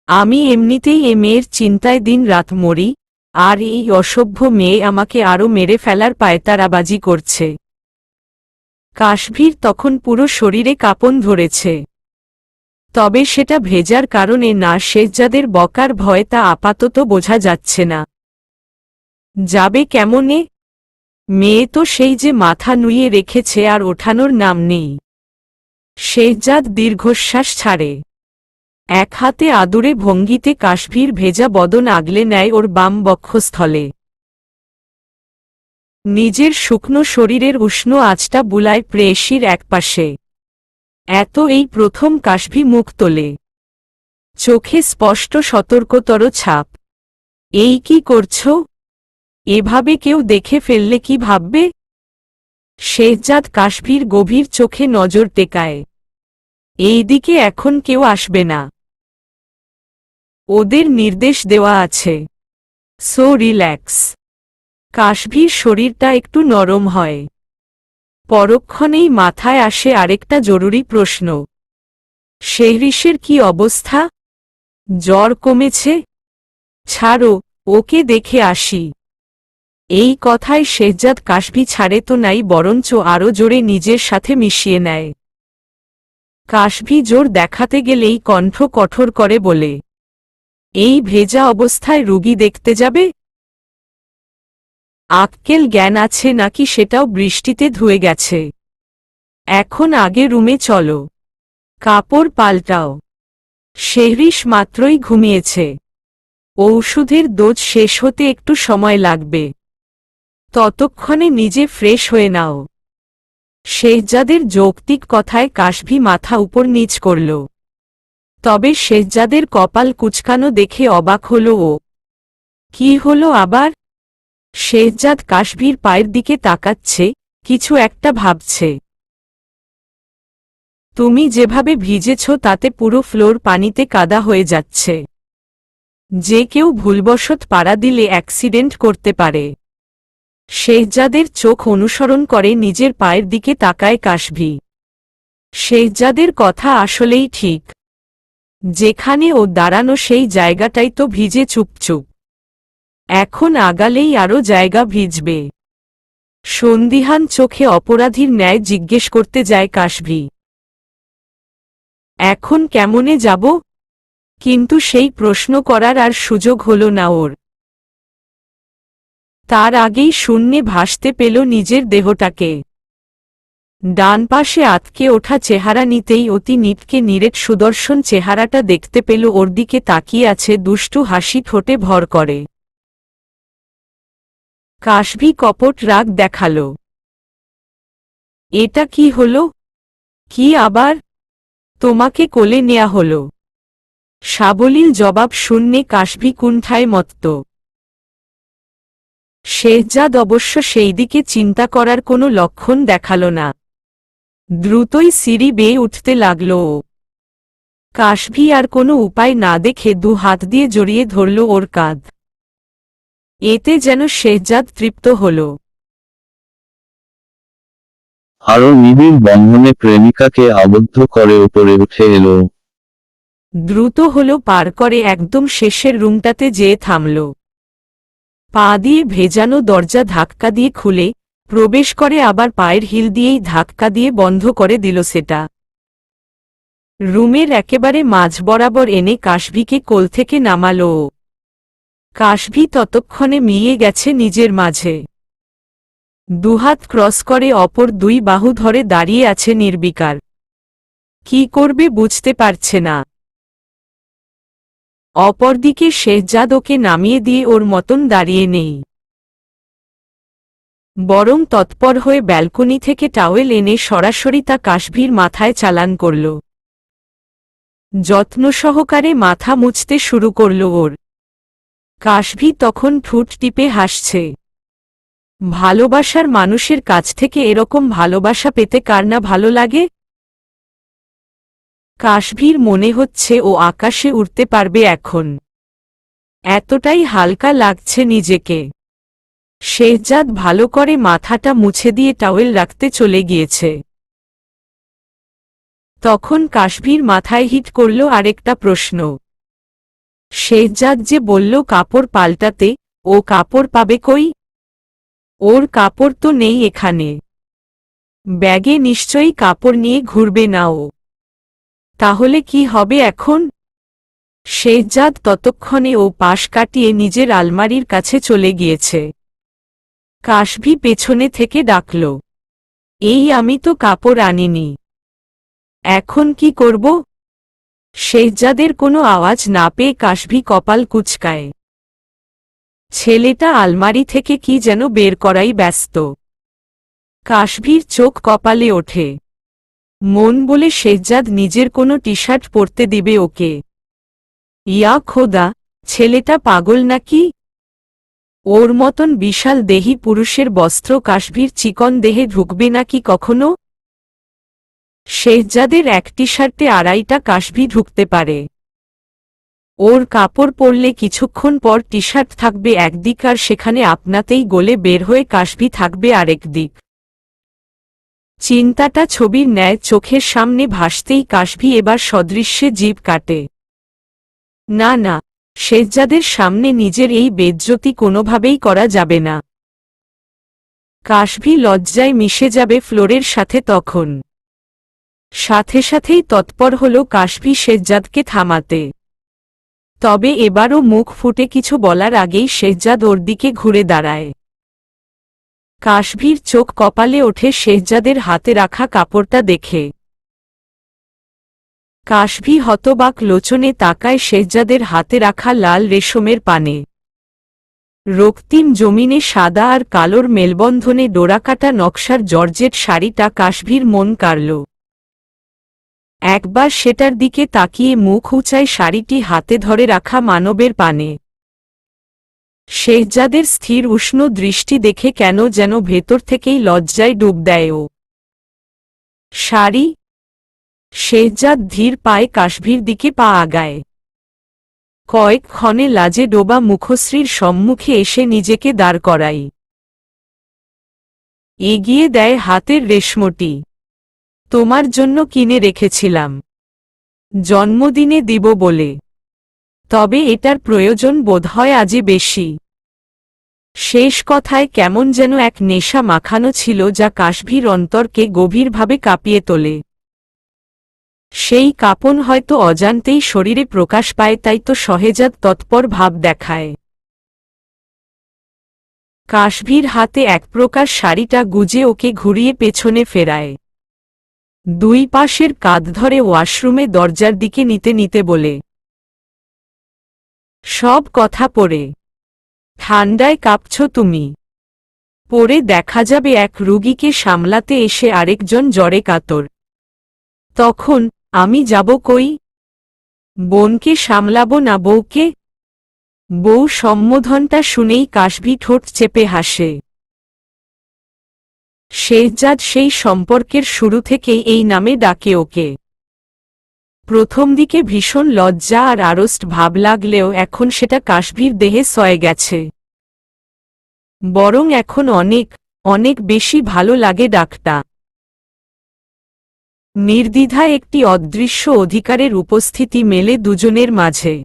আমি এমনিতেই এ মেয়ের চিন্তায় দিন রাত মরি, আর এই অসভ্য মেয়ে আমাকে আরও মেরে ফেলার পায়তারাবাজি করছে। কাশভির তখন পুরো শরীরে কাঁপন ধরেছে। তবে সেটা ভেজার কারণে না শেহজাদের বকার ভয় তা আপাতত বোঝা যাচ্ছে না। যাবে কেমনে? মেয়ে তো সেই যে মাথা নুইয়ে রেখেছে আর ওঠানোর নাম নেই। শেহজাদ দীর্ঘশ্বাস ছাড়ে। এক হাতে আদুরে ভঙ্গিতে কাশভির ভেজা বদন আগলে নেয় ওর বাম বক্ষস্থলে। নিজের শুকনো শরীরের উষ্ণ আঁচটা বুলায় প্রেয়সীর একপাশে। এত এই প্রথম কাশভি মুখ তোলে। চোখে স্পষ্ট সতর্কতর ছাপ। এই কি করছ? এভাবে কেউ দেখে ফেললে কি ভাববে? শেহজাদ কাশভির গভীর চোখে নজর টেকায়। এই দিকে এখন কেউ আসবে না। ওদের নির্দেশ দেওয়া আছে। So relax. কাশভির শরীরটা একটু নরম হয়। পরক্ষণেই মাথায় আসে আরেকটা জরুরি প্রশ্ন। শেহরিশের কি অবস্থা? জ্বর কমেছে? ছাড়ো, ওকে দেখে আসি। এই কথায় শেহজাদ কাশভি ছাড়ে তো নাই বরঞ্চ আরও জোরে নিজের সাথে মিশিয়ে নেয়। কাশভি জোর দেখাতে গেলেই কণ্ঠ কঠোর করে বলে, এই ভেজা অবস্থায় রুগী দেখতে যাবে? আক্কেল জ্ঞান আছে নাকি সেটাও বৃষ্টিতে ধুয়ে গেছে। এখন আগে রুমে চলো। কাপড় পাল্টাও। শেহরিশ মাত্রই ঘুমিয়েছে। ঔষধের ডোজ শেষ হতে একটু সময় লাগবে। ততক্ষণে নিজে ফ্রেশ হয়ে নাও। শেহজাদের যৌক্তিক কথায় কাশভি মাথা উপর নিচ করল। তবে শেহজাদের কপাল কুঁচকানো দেখে অবাক হল ও। কি হলো আবার? শেহজাদ কাশভির পায়ের দিকে তাকাচ্ছে, কিছু একটা ভাবছে। তুমি যেভাবে ভিজেছ তাতে পুরো ফ্লোর পানিতে কাদা হয়ে যাচ্ছে। যে কেউ ভুলবশত পাড়া দিলে অ্যাক্সিডেন্ট করতে পারে। শেহজাদের চোখ অনুসরণ করে নিজের পায়ের দিকে তাকায় কাশভি। শেহজাদের কথা আসলেই ঠিক। যেখানে ও দাঁড়ানো সেই জায়গাটাই তো ভিজে চুপচুপ। এখন আগালেই আরও জায়গা ভিজবে। সন্দিহান চোখে অপরাধীর ন্যায় জিজ্ঞেস করতে যায় কাশভি, এখন কেমনে যাব? কিন্তু সেই প্রশ্ন করার আর সুযোগ হল না ওর। তার আগেই শূন্যে ভাসতে পেল নিজের দেহটাকে। ডান পাশে আতকে ওঠা চেহারা নিতেই অতি নিটকে নিরেট সুদর্শন চেহারাটা দেখতে পেল ওর দিকে তাকিয়ে আছে দুষ্টু হাসি ঠোঁটে ভর করে। কাশভি কপট রাগ দেখাল। এটা কি হলো? কি আবার? তোমাকে কোলে নেয়া হলো। সাবলীল জবাব শূন্যে কাশভি কুণ্ঠায় মত্ত। শেহজাদ অবশ্য সেই দিকে চিন্তা করার কোনো লক্ষণ দেখাল না। দ্রুতই সিঁড়ি বেয়ে উঠতে লাগল ও। কাশভি আর কোনো উপায় না দেখে দু হাত দিয়ে জড়িয়ে ধরল ওর কাঁধ। এতে যেন শেহজাদ তৃপ্ত হল। আরো নিবিড় বন্ধনে প্রেমিকাকে আবদ্ধ করে উপরে উঠে এলো। দ্রুত হলো পার করে একদম শেষের রুমটাতে যেয়ে থামল। পা দিয়ে ভেজানো দরজা ধাক্কা দিয়ে খুলে প্রবেশ করে, আবার পায়ের হিল দিয়েই ধাক্কা দিয়ে বন্ধ করে দিল সেটা। রুমের একেবারে মাঝ বরাবর এনে কাশভিকে কোল থেকে নামাল ও। কাশভি ততক্ষণে মিয়ে গেছে নিজের মাঝে। দুহাত ক্রস করে অপর দুই বাহু ধরে দাঁড়িয়ে আছে নির্বিকার। কি করবে বুঝতে পারছে না। অপরদিকে শেহজাদ ওকে নামিয়ে দিয়ে ওর মতন দাঁড়িয়ে নেই, বরং তৎপর হয়ে ব্যালকনি থেকে টাওয়েল এনে সরাসরি তা কাশভির মাথায় চালান করল। যত্ন সহকারে মাথা মুছতে শুরু করল ওর। কাশভি তখন ঠোঁট টিপে হাসছে। ভালোবাসার মানুষের কাছ থেকে এরকম ভালোবাসা পেতে কার না ভালো লাগে। কাশভির মনে হচ্ছে ও আকাশে উড়তে পারবে এখন। এতটাই হালকা লাগছে নিজেকে। শেহজাদ ভালো করে মাথাটা মুছে দিয়ে টাওয়েল রাখতে চলে গিয়েছে। তখন কাশভির মাথায় হিট করল আরেকটা প্রশ্ন। শেহজাদ যে বলল কাপড় পাল্টাতে, ও কাপড় পাবে কই? ওর কাপড় তো নেই এখানে। ব্যাগে নিশ্চয়ই কাপড় নিয়ে ঘুরবে না ও। তাহলে কি হবে এখন? শেহজাদ ততক্ষণে ও পাশ কাটিয়ে নিজের আলমারির কাছে চলে গিয়েছে। কাশভি পেছনে থেকে ডাকল, এই আমি তো কাপড় আনিনি, এখন কি করব? শেহজাদের কোনো আওয়াজ না পেয়ে কাশভি কপাল কুঁচকায়। ছেলেটা আলমারি থেকে কি যেন বের করাই ব্যস্ত। কাশভির চোখ কপালে ওঠে। মন বলে শেহজাদ নিজের কোনো টি শার্ট পরতে দিবে ওকে। ইয়া খোদা, ছেলেটা পাগল নাকি? ওর মতন বিশাল দেহী পুরুষের বস্ত্র কাশভির চিকন দেহে ঢুকবে নাকি কখনো? শেহজাদের এক টি শার্টে আড়াইটা কাশভি ঢুকতে পারে। ওর কাপড় পরলে কিছুক্ষণ পর টি শার্ট থাকবে একদিক আর সেখানে আপনাতেই গলে বের হয়ে কাশভি থাকবে আরেক দিক। চিন্তাটা ছবির ন্যায় চোখের সামনে ভাসতেই কাশভি এবার সদৃশ্যে জিভ কাটে। না না, শেহজাদের সামনে নিজের এই বেজ্জতি কোনোভাবেই করা যাবে না। কাশভি লজ্জায় মিশে যাবে ফ্লোরের সাথে তখন। সাথে সাথেই তৎপর হল কাশভি শেহজাদকে থামাতে। তবে এবারও মুখ ফুটে কিছু বলার আগেই শেহজাদ ওর দিকে ঘুরে দাঁড়ায়। কাশভির চোখ কপালে ওঠে শেহজাদের হাতে রাখা কাপড়টা দেখে। কাশভি হতবাক লোচনে তাকায় শেহজাদের হাতে রাখা লাল রেশমের পানে। রক্তিম জমিনে সাদা আর কালোর মেলবন্ধনে ডোরাকাটা নকশার জর্জেট শাড়িটা কাশভির মন কাড়ল। একবার সেটার দিকে তাকিয়ে মুখ উঁচায় শাড়িটি হাতে ধরে রাখা মানবের পানে। শেহজাদের স্থির উষ্ণ দৃষ্টি দেখে কেন যেন ভেতর থেকেই লজ্জায় ডুব দেয় ও। শাড়ি? শেহজাদ ধীর পায়ে কাশভির দিকে পা আগায়। কয়েক ক্ষণে লাজে ডোবা মুখশ্রীর সম্মুখে এসে নিজেকে দাঁড় করাই। এগিয়ে দেয় হাতের রেশমটি। তোমার জন্য কিনে রেখেছিলাম, জন্মদিনে দিব বলে। তবে এটার প্রয়োজন বোধহয় আজই বেশি। শেষ কথায় কেমন যেন এক নেশা মাখানো ছিল যা কাশভির অন্তরকে গভীরভাবে কাঁপিয়ে তোলে। সেই কাঁপন হয়তো অজান্তেই শরীরে প্রকাশ পায়, তাই তো শেহজাদ তৎপর ভাব দেখায়। কাশভির হাতে এক প্রকার শাড়িটা গুজে ওকে ঘুরিয়ে পেছনে ফেরায়। দুই পাশের কাঁধ ধরে ওয়াশরুমে দরজার দিকে নিতে নিতে বলে, সব কথা পড়ে ঠান্ডায় কাঁপছ তুমি। পরে দেখা যাবে এক রুগীকে সামলাতে এসে আরেকজন জ্বরে কাতর। তখন আমি যাব কই? বোনকে সামলাবো না বউকে? বউ সম্বোধনটা শুনেই কাশভি ঠোঁট চেপে হাসে। শেহজাদ সেই সম্পর্কের শুরু থেকেই এই নামে ডাকে ওকে। প্রথম দিকে ভীষণ লজ্জা আর আড়ষ্ট ভাব লাগলেও এখন সেটা কাশভির দেহে সয়ে গেছে। বরং এখন অনেক অনেক বেশি ভালো লাগে ডাকটা। নির্দ্বিধায় একটি অদৃশ্য অধিকারের উপস্থিতি মেলে দুজনের মাঝে।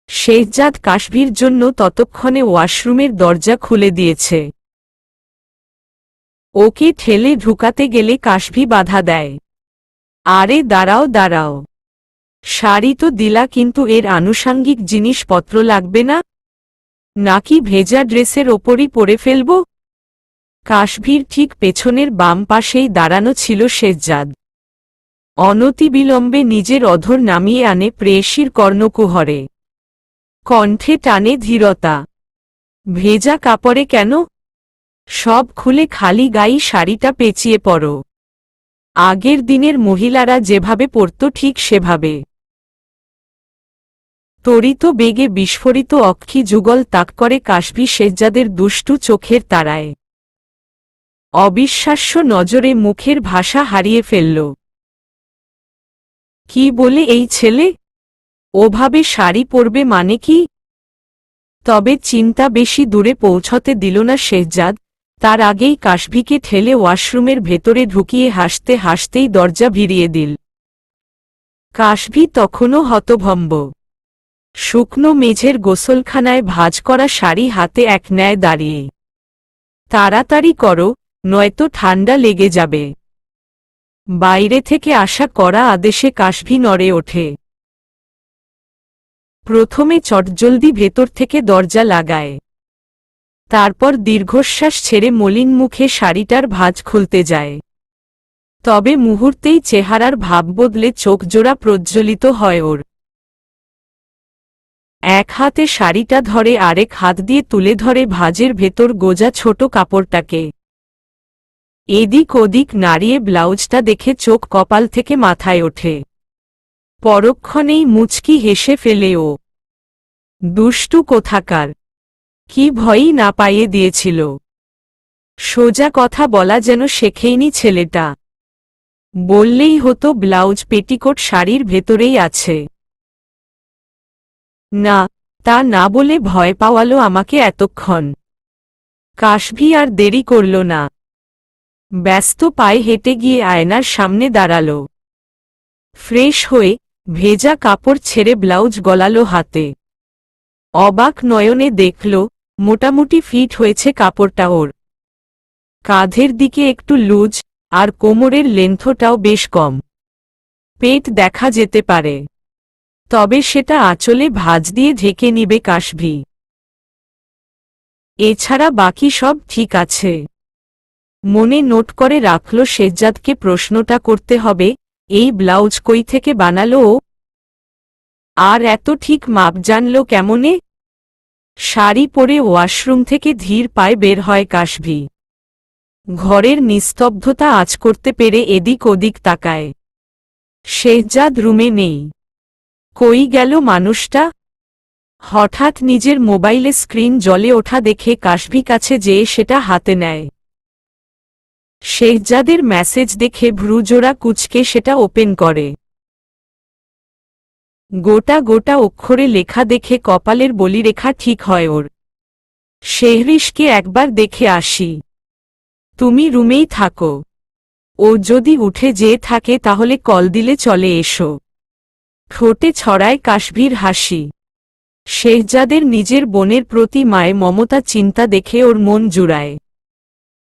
শেহজাদ কাশভির জন্য ততক্ষণে ওয়াশরুমের দরজা খুলে দিয়েছে। ওকে ঠেলে ঢুকাতে গেলে কাশভি বাধা দেয়। আরে দাঁড়াও দাঁড়াও, শাড়ি তো দিলা, কিন্তু এর আনুষাঙ্গিক জিনিসপত্র লাগবে না? নাকি ভেজা ড্রেসের ওপরই পরে ফেলব? কাশভির ঠিক পেছনের বাম পাশেই দাঁড়ানো ছিল শেহজাদ। অনতিবিলম্বে নিজের অধর নামিয়ে আনে প্রেয়সীর কর্ণকুহরে। কণ্ঠে টানে ধীরতা। ভেজা কাপড়ে কেন? সব খুলে খালি গায়ে শাড়িটা পেঁচিয়ে পরো। আগের দিনের মহিলারা যেভাবে পরত ঠিক সেভাবে। তড়িত বেগে বিস্ফোরিত অক্ষি যুগল তাক করে কাশভি শেহজাদের দুষ্টু চোখের তারায়। অবিশ্বাস্য নজরে মুখের ভাষা হারিয়ে ফেলল। কি বলে এই ছেলে? ওভাবে শাড়ি পরবে মানে কি? তবে চিন্তা বেশি দূরে পৌঁছতে দিল না শেহজাদ। তার আগেই কাশভিকে ঠেলে ওয়াশরুমের ভেতরে ঢুকিয়ে হাসতে হাসতেই দরজা ভিড়িয়ে দিল। কাশভি তখনও হতভম্ব। শুকনো মেঝের গোসলখানায় ভাঁজ করা শাড়ি হাতে এক ন্যায় দাঁড়িয়ে। তাড়াতাড়ি করো, নয়তো ঠান্ডা লেগে যাবে। বাইরে থেকে আসা কড়া আদেশে কাশভি নড়ে ওঠে। প্রথমে চটজলদি ভেতর থেকে দরজা লাগায়। তারপর দীর্ঘশ্বাস ছেড়ে মলিন মুখে শাড়িটার ভাঁজ খুলতে যায়। তবে মুহূর্তেই চেহারার ভাব বদলে চোখজোড়া প্রজ্বলিত হয় ওর। এক হাতে শাড়িটা ধরে আরেক হাত দিয়ে তুলে ধরে ভাঁজের ভেতর গোজা ছোট কাপড়টাকে। এদিক ওদিক নাড়িয়ে ব্লাউজটা দেখে চোখ কপাল থেকে মাথায় ওঠে। পরক্ষণেই মুচকি হেসে ফেলে ও। দুষ্টু কোথাকার! কি ভয়ই না পাইয়ে দিয়েছিল। সোজা কথা বলা যেন শেখেইনি ছেলেটা। বললেই হতো ব্লাউজ পেটিকোট শাড়ির ভেতরেই আছে। না, তা না বলে ভয় পাওয়ালো আমাকে এতক্ষণ। কাশভি আর দেরি করল না। ব্যস্ত পায়ে হেঁটে গিয়ে আয়নার সামনে দাঁড়াল। ফ্রেশ হয়ে ভেজা কাপড় ছেড়ে ব্লাউজ গলালো হাতে। অবাক নয়নে দেখল মোটামুটি ফিট হয়েছে কাপড়টা ওর। কাঁধের দিকে একটু লুজ, আর কোমরের লেন্থটাও বেশ কম। পেট দেখা যেতে পারে, তবে সেটা আঁচলে ভাঁজ দিয়ে ঢেকে নিবে কাশভি। এছাড়া বাকি সব ঠিক আছে। মনে নোট করে রাখল শেহজাদকে প্রশ্নটা করতে হবে, এই ব্লাউজ কই থেকে বানালো ও? আর এত ঠিক মাপ জানল কেমনে? শাড়ি পরে ওয়াশরুম থেকে ধীর পায়ে বের হয় কাশভি। ঘরের নিস্তব্ধতা আঁচ করতে পেরে এদিক ওদিক তাকায়। শেহজাদ রুমে নেই। কই গেল মানুষটা? হঠাৎ নিজের মোবাইলে স্ক্রিন জ্বলে ওঠা দেখে কাশভি কাছে যেয়ে সেটা হাতে নেয়। শেহজাদের মেসেজ দেখে ভ্রুজোড়া কুঁচকে সেটা ওপেন করে। গোটা গোটা অক্ষরে লেখা দেখে কপালের বলিরেখা ঠিক হয় ওর। শেহরিশকে একবার দেখে আসি। তুমি রুমেই থাকো। ও যদি উঠে যেয়ে থাকে তাহলে কল দিলে চলে এসো। ঠোঁটে ছড়ায় কাশভির হাসি। শেহজাদের নিজের বোনের প্রতি মায়ে মমতা চিন্তা দেখে ওর মন জুড়ায়।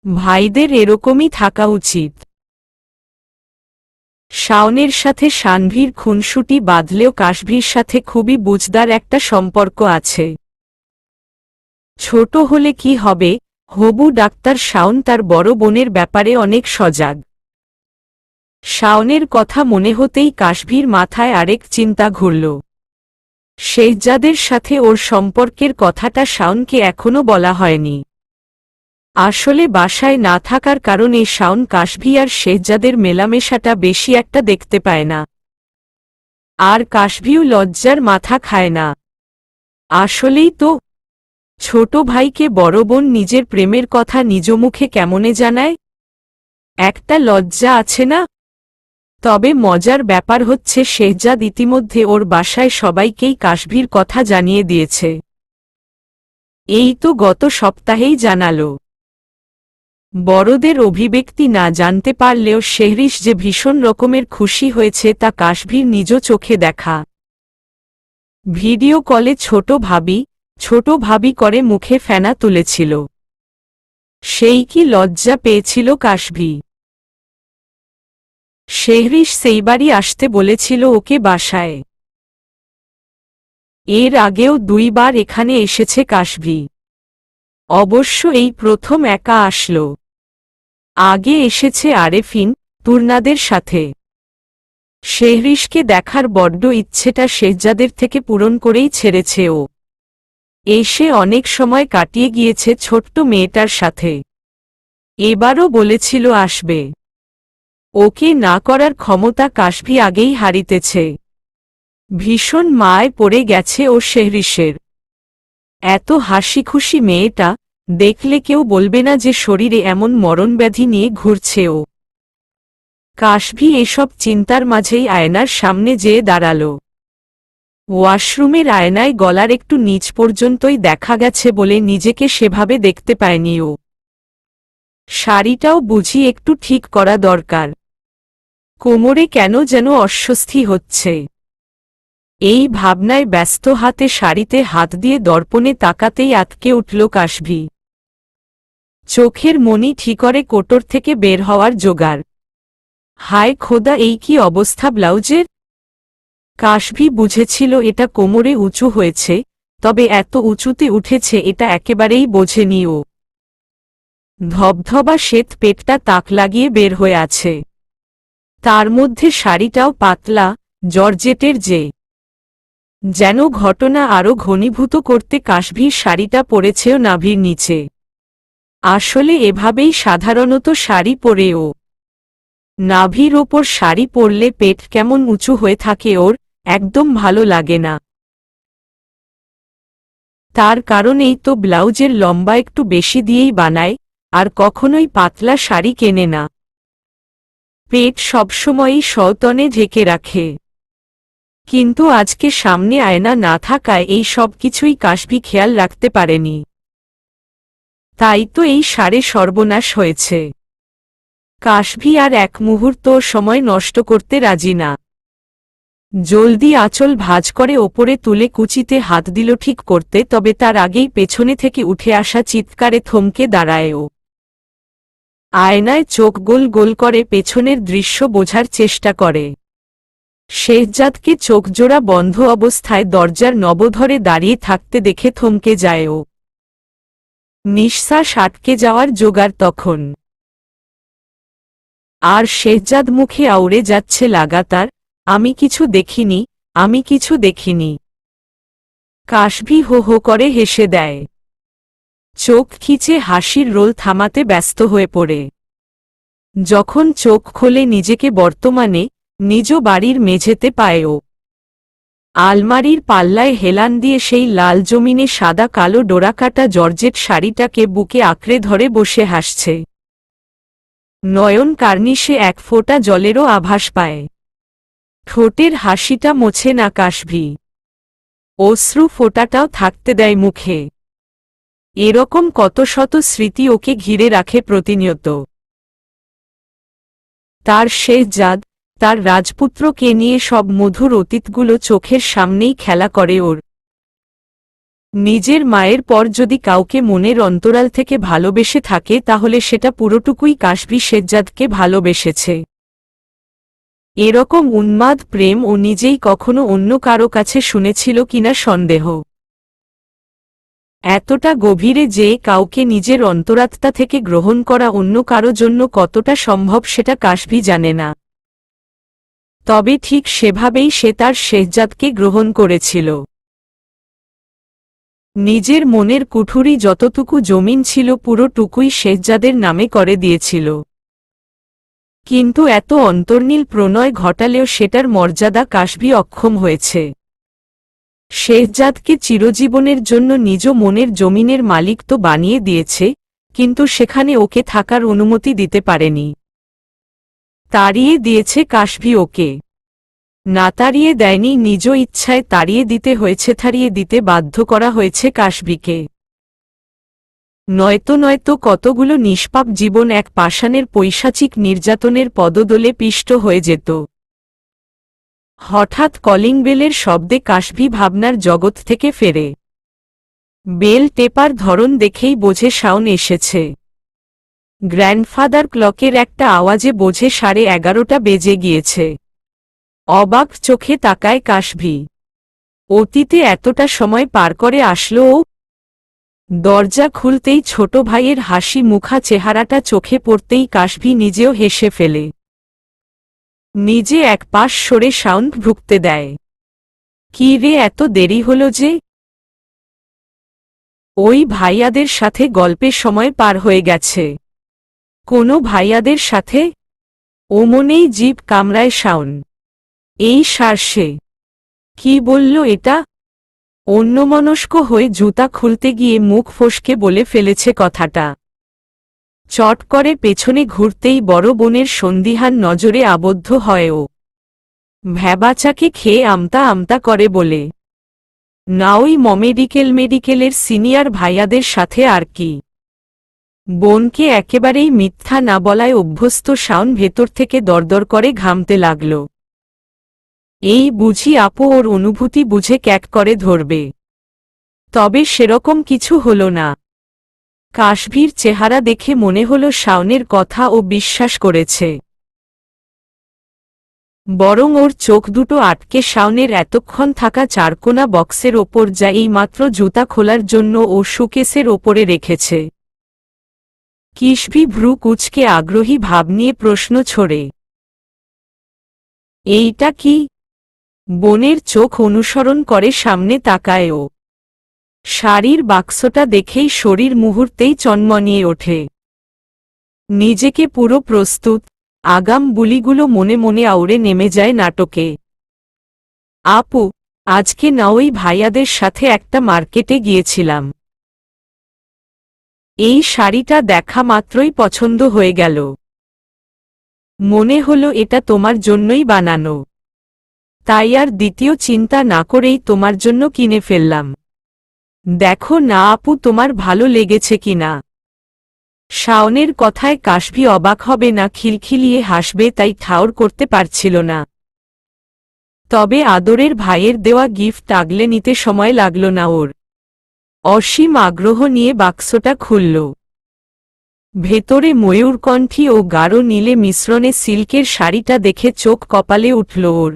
ভাইদের এরকমই থাকা উচিত। শাওনের সাথে শানভীর খুনসুটি বাঁধলেও কাশভির সাথে খুবই বুঝদার একটা সম্পর্ক আছে। ছোট হলে কি হবে, হবু ডাক্তার শাওন তার বড় বোনের ব্যাপারে অনেক সজাগ। শাওনের কথা মনে হতেই কাশভির মাথায় আরেক চিন্তা ঘুরল। শেহজাদের সাথে ওর সম্পর্কের কথাটা শাওনকে এখনো বলা হয়নি। আসলে বাসায় না থাকার কারণে শাওন কাশভি আর শেহজাদের মেলামেশাটা বেশি একটা দেখতে পায় না। আর কাশভিও লজ্জার মাথা খায় না। আসলেই তো, ছোট ভাইকে বড় বোন নিজের প্রেমের কথা নিজ মুখে কেমনে জানায়? একটা লজ্জা আছে না? তবে মজার ব্যাপার হচ্ছে শেহজাদ ইতিমধ্যে ওর বাসায় সবাইকেই কাশভীর কথা জানিয়ে দিয়েছে। এই তো গত সপ্তাহেই জানালো। বড়দের অভিব্যক্তি না জানতে পারলেও শেহরিশ যে ভীষণ রকমের খুশি হয়েছে তা কাশভীর নিজ চোখে দেখা। ভিডিও কলে ছোট ভাবি করে মুখে ফেনা তুলেছিল। সেই কি লজ্জা পেয়েছিল কাশভী। শেহরিশ সেইবারই আসতে বলেছিল ওকে বাসায়। এর আগেও 2 বার এখানে এসেছে কাশভী। অবশ্য এই প্রথম একা আসলো। আগে এসেছে আরেফিন, তুর্নাদের সাথে। শেহরিশকে দেখার বড্ড ইচ্ছেটা শেহজাদের থেকে পূরণ করেই ছেড়েছে ও। এসে অনেক সময় কাটিয়ে গিয়েছে ছোট্ট মেয়েটার সাথে। এবারও বলেছিল আসবে। ওকে না করার ক্ষমতা কাশভী আগেই হারিতেছে। ভীষণ মায় পড়ে গেছে ও শেহরিশের। এত হাসিখুশি মেয়েটা দেখলে কেউ বলবে না যে শরীরে এমন মরণব্যাধি নিয়ে ঘুরছে ও। কাশভী এসব চিন্তার মাঝেই আয়নার সামনে যেয়ে দাঁড়াল। ওয়াশরুমের আয়নায় গলার একটু নিচ পর্যন্তই দেখা গেছে বলে নিজেকে সেভাবে দেখতে পায়নি ও। শাড়িটাও বুঝি একটু ঠিক করা দরকার। কোমরে কেন যেন অস্বস্তি হচ্ছে। এই ভাবনায় ব্যস্ত হাতে শাড়িতে হাত দিয়ে দর্পণে তাকাতেই আটকে উঠল কাশভী। চোখের মনি ঠিকরে কোটর থেকে বের হওয়ার জোগাড়। হায় খোদা, এই কি অবস্থা ব্লাউজের! কাশভী বুঝেছিল এটা কোমরে উঁচু হয়েছে, তবে এত উঁচুতে উঠেছে এটা একেবারেই বোঝেনি ও। ধবধবা শ্বেত পেটটা তাক লাগিয়ে বের হয়ে আছে। তার মধ্যে শাড়িটাও পাতলা, জর্জেটের যেন ঘটনা আরও ঘনীভূত করতে কাশভীর শাড়িটা পরেছেও নাভির নিচে। আসলে এভাবেই সাধারণত শাড়ি পরে ও। নাভির ওপর শাড়ি পরলে পেট কেমন উঁচু হয়ে থাকে ওর, একদম ভালো লাগে না। তার কারণেই তো ব্লাউজের লম্বা একটু বেশি দিয়েই বানায়, আর কখনোই পাতলা শাড়ি কেনে না। পেট সবসময়ই সযত্নে ঢেকে রাখে। কিন্তু আজকে সামনে আয়না না থাকায় এই সব কিছুই কাশভী খেয়াল রাখতে পারেনি। তাই তো এই সারে সর্বনাশ হয়েছে। কাশভী আর এক মুহূর্ত সময় নষ্ট করতে রাজি না। জলদি আঁচল ভাঁজ করে ওপরে তুলে কুচিতে হাত দিল ঠিক করতে, তবে তার আগেই পেছনে থেকে উঠে আসা চিৎকারে থমকে দাঁড়ায় ও। আয়নায় চোখ গোল গোল করে পেছনের দৃশ্য বোঝার চেষ্টা করে। শেহজাদকে চোখজোড়া বন্ধ অবস্থায় দরজার নবধরে দাঁড়িয়ে থাকতে দেখে থমকে যায় ও। নিঃশ্বাস আটকে যাওয়ার জোগাড় তখন। আর শেহজাদ মুখে আউড়ে যাচ্ছে লাগাতার, আমি কিছু দেখিনি, আমি কিছু দেখিনি। কাশভী হো হো করে হেসে দেয়। চোখ খিচে হাসির রোল থামাতে ব্যস্ত হয়ে পড়ে। যখন চোখ খোলে নিজেকে বর্তমানে নিজ বাড়ির মেঝেতে পায় ও। আলমারির পাল্লায় হেলান দিয়ে সেই লাল জমিনে সাদা কালো ডোরাকাটা জর্জেট শাড়িটাকে বুকে আঁকড়ে ধরে বসে হাসছে। নয়ন কার্নিশে এক ফোঁটা জলেরও আভাস পায়। ঠোঁটের হাসিটা মোছে না কাশভী। অশ্রু ফোঁটাটাও থাকতে দেয় মুখে। এরকম কত শত স্মৃতি ওকে ঘিরে রাখে প্রতিনিয়ত। তার শেহজাদ, তার রাজপুত্রকে নিয়ে সব মধুর অতীতগুলো চোখের সামনেই খেলা করে ওর। নিজের মায়ের পর যদি কাউকে মনের অন্তরাল থেকে ভালোবেসে থাকে তাহলে সেটা পুরোটুকুই কাশভী শেহজাদকে ভালোবেসেছে। এরকম উন্মাদ প্রেম ও নিজেই কখনো অন্য কারো কাছে শুনেছিল কিনা সন্দেহ। এতটা গভীরে যে কাউকে নিজের অন্তরাত্মা থেকে গ্রহণ করা অন্য কারো জন্য কতটা সম্ভব সেটা কাশভী জানে না। তবে ঠিক সেভাবেই সে তার শেহজাদকে গ্রহণ করেছিল। নিজের মনের কুঠুরি যতটুকু জমিন ছিল পুরোটুকুই শেহজাদের নামে করে দিয়েছিল। কিন্তু এত অন্তর্নীল প্রণয় ঘটালেও সেটার মর্যাদা কাশভী অক্ষম হয়েছে। শেহজাদকে চিরজীবনের জন্য নিজ মনের জমিনের মালিক তো বানিয়ে দিয়েছে, কিন্তু সেখানে ওকে থাকার অনুমতি দিতে পারেনি। তাড়িয়ে দিয়েছে কাশভি ওকে। না তাড়িয়ে দেয়নি, নিজ ইচ্ছায় তাড়িয়ে দিতে হয়েছে, তাড়িয়ে দিতে বাধ্য করা হয়েছে কাশভিকে। নয়তো কতগুলো নিষ্পাপ জীবন এক পাষাণের পৈশাচিক নির্যাতনের পদদলে পিষ্ট হয়ে যেত। হঠাৎ কলিং বেলের শব্দে কাশভি ভাবনার জগৎ থেকে ফেরে। বেল টেপার ধরন দেখেই বোঝে শাওন এসেছে। গ্র্যান্ডফাদার ক্লকের একটা আওয়াজে বোঝে 11:30 বেজে গিয়েছে। অবাক চোখে তাকায় কাশভি। অতীতে এতটা সময় পার করে আসলো ও। দরজা খুলতেই ছোট ভাইয়ের হাসি মুখা চেহারাটা চোখে পড়তেই কাশভি নিজেও হেসে ফেলে। নিজে এক পাশ সরে শাওন ঢুকতে দেয়। কি রে, এত দেরি হলো যে? ওই ভাইয়াদের সাথে গল্পের সময় পার হয়ে গেছে। কোনো ভাইয়াদের সাথে? ও মনেই জিভ কামড়ায় শাওন। এই সারসে কি বলল এটা? অন্যমনস্ক হয়ে জুতা খুলতে গিয়ে মুখ ফসকে বলে ফেলেছে কথাটা। চট করে পেছনে ঘুরতেই বড় বোনের সন্দিহান নজরে আবদ্ধ হয় ও। ভ্যাবাচাকে খেয়ে আমতা আমতা করে বলে, না ওই মেডিকেলের সিনিয়র ভাইয়াদের সাথে আর কি। বোনকে একেবারেই মিথ্যা না বলায় অভ্যস্ত শাওন ভেতর থেকে দরদর করে ঘামতে লাগল। এই বুঝি আপু ওর অনুভূতি বুঝে ক্যাক করে ধরবে। তবে সেরকম কিছু হল না। কাশভির চেহারা দেখে মনে হল শাওনের কথা ও বিশ্বাস করেছে। বরং ওর চোখ দুটো আটকে শাওনের এতক্ষণ থাকা চারকোনা বক্সের ওপর যা এইমাত্র জুতা খোলার জন্য ও শোকেসের ওপরে রেখেছে। কাশভি ভ্রু কুঁচকে আগ্রহী ভাব নিয়ে প্রশ্ন ছড়ে, এইটা কি? বোনের চোখ অনুসরণ করে সামনে তাকায় ও। শাড়ির বাক্সটা দেখেই শরীর মুহূর্তেই চনমনিয়ে ওঠে। নিজেকে পুরো প্রস্তুত, আগাম বুলিগুলো মনে মনে আউড়ে নেমে যায় নাটকে। আপু, আজকে না ওই ভাইয়াদের সাথে একটা মার্কেটে গিয়েছিলাম। এই শাড়িটা দেখা মাত্রই পছন্দ হয়ে গেল। মনে হলো এটা তোমার জন্যই বানানো। তাই আর দ্বিতীয় চিন্তা না করেই তোমার জন্য কিনে ফেললাম। দেখো না আপু, তোমার ভালো লেগেছে কিনা। শাওনের কথায় কাশভি অবাক হবে না খিলখিলিয়ে হাসবে তাই ঠাউর করতে পারছিল না। তবে আদরের ভাইয়ের দেওয়া গিফট আগলে নিতে সময় লাগল না ওর। অসীম আগ্রহ নিয়ে বাক্সটা খুলল। ভেতরে ময়ূরকণ্ঠী ও গাঢ় নীলে মিশ্রণে সিল্কের শাড়িটা দেখে চোখ কপালে উঠল ওর।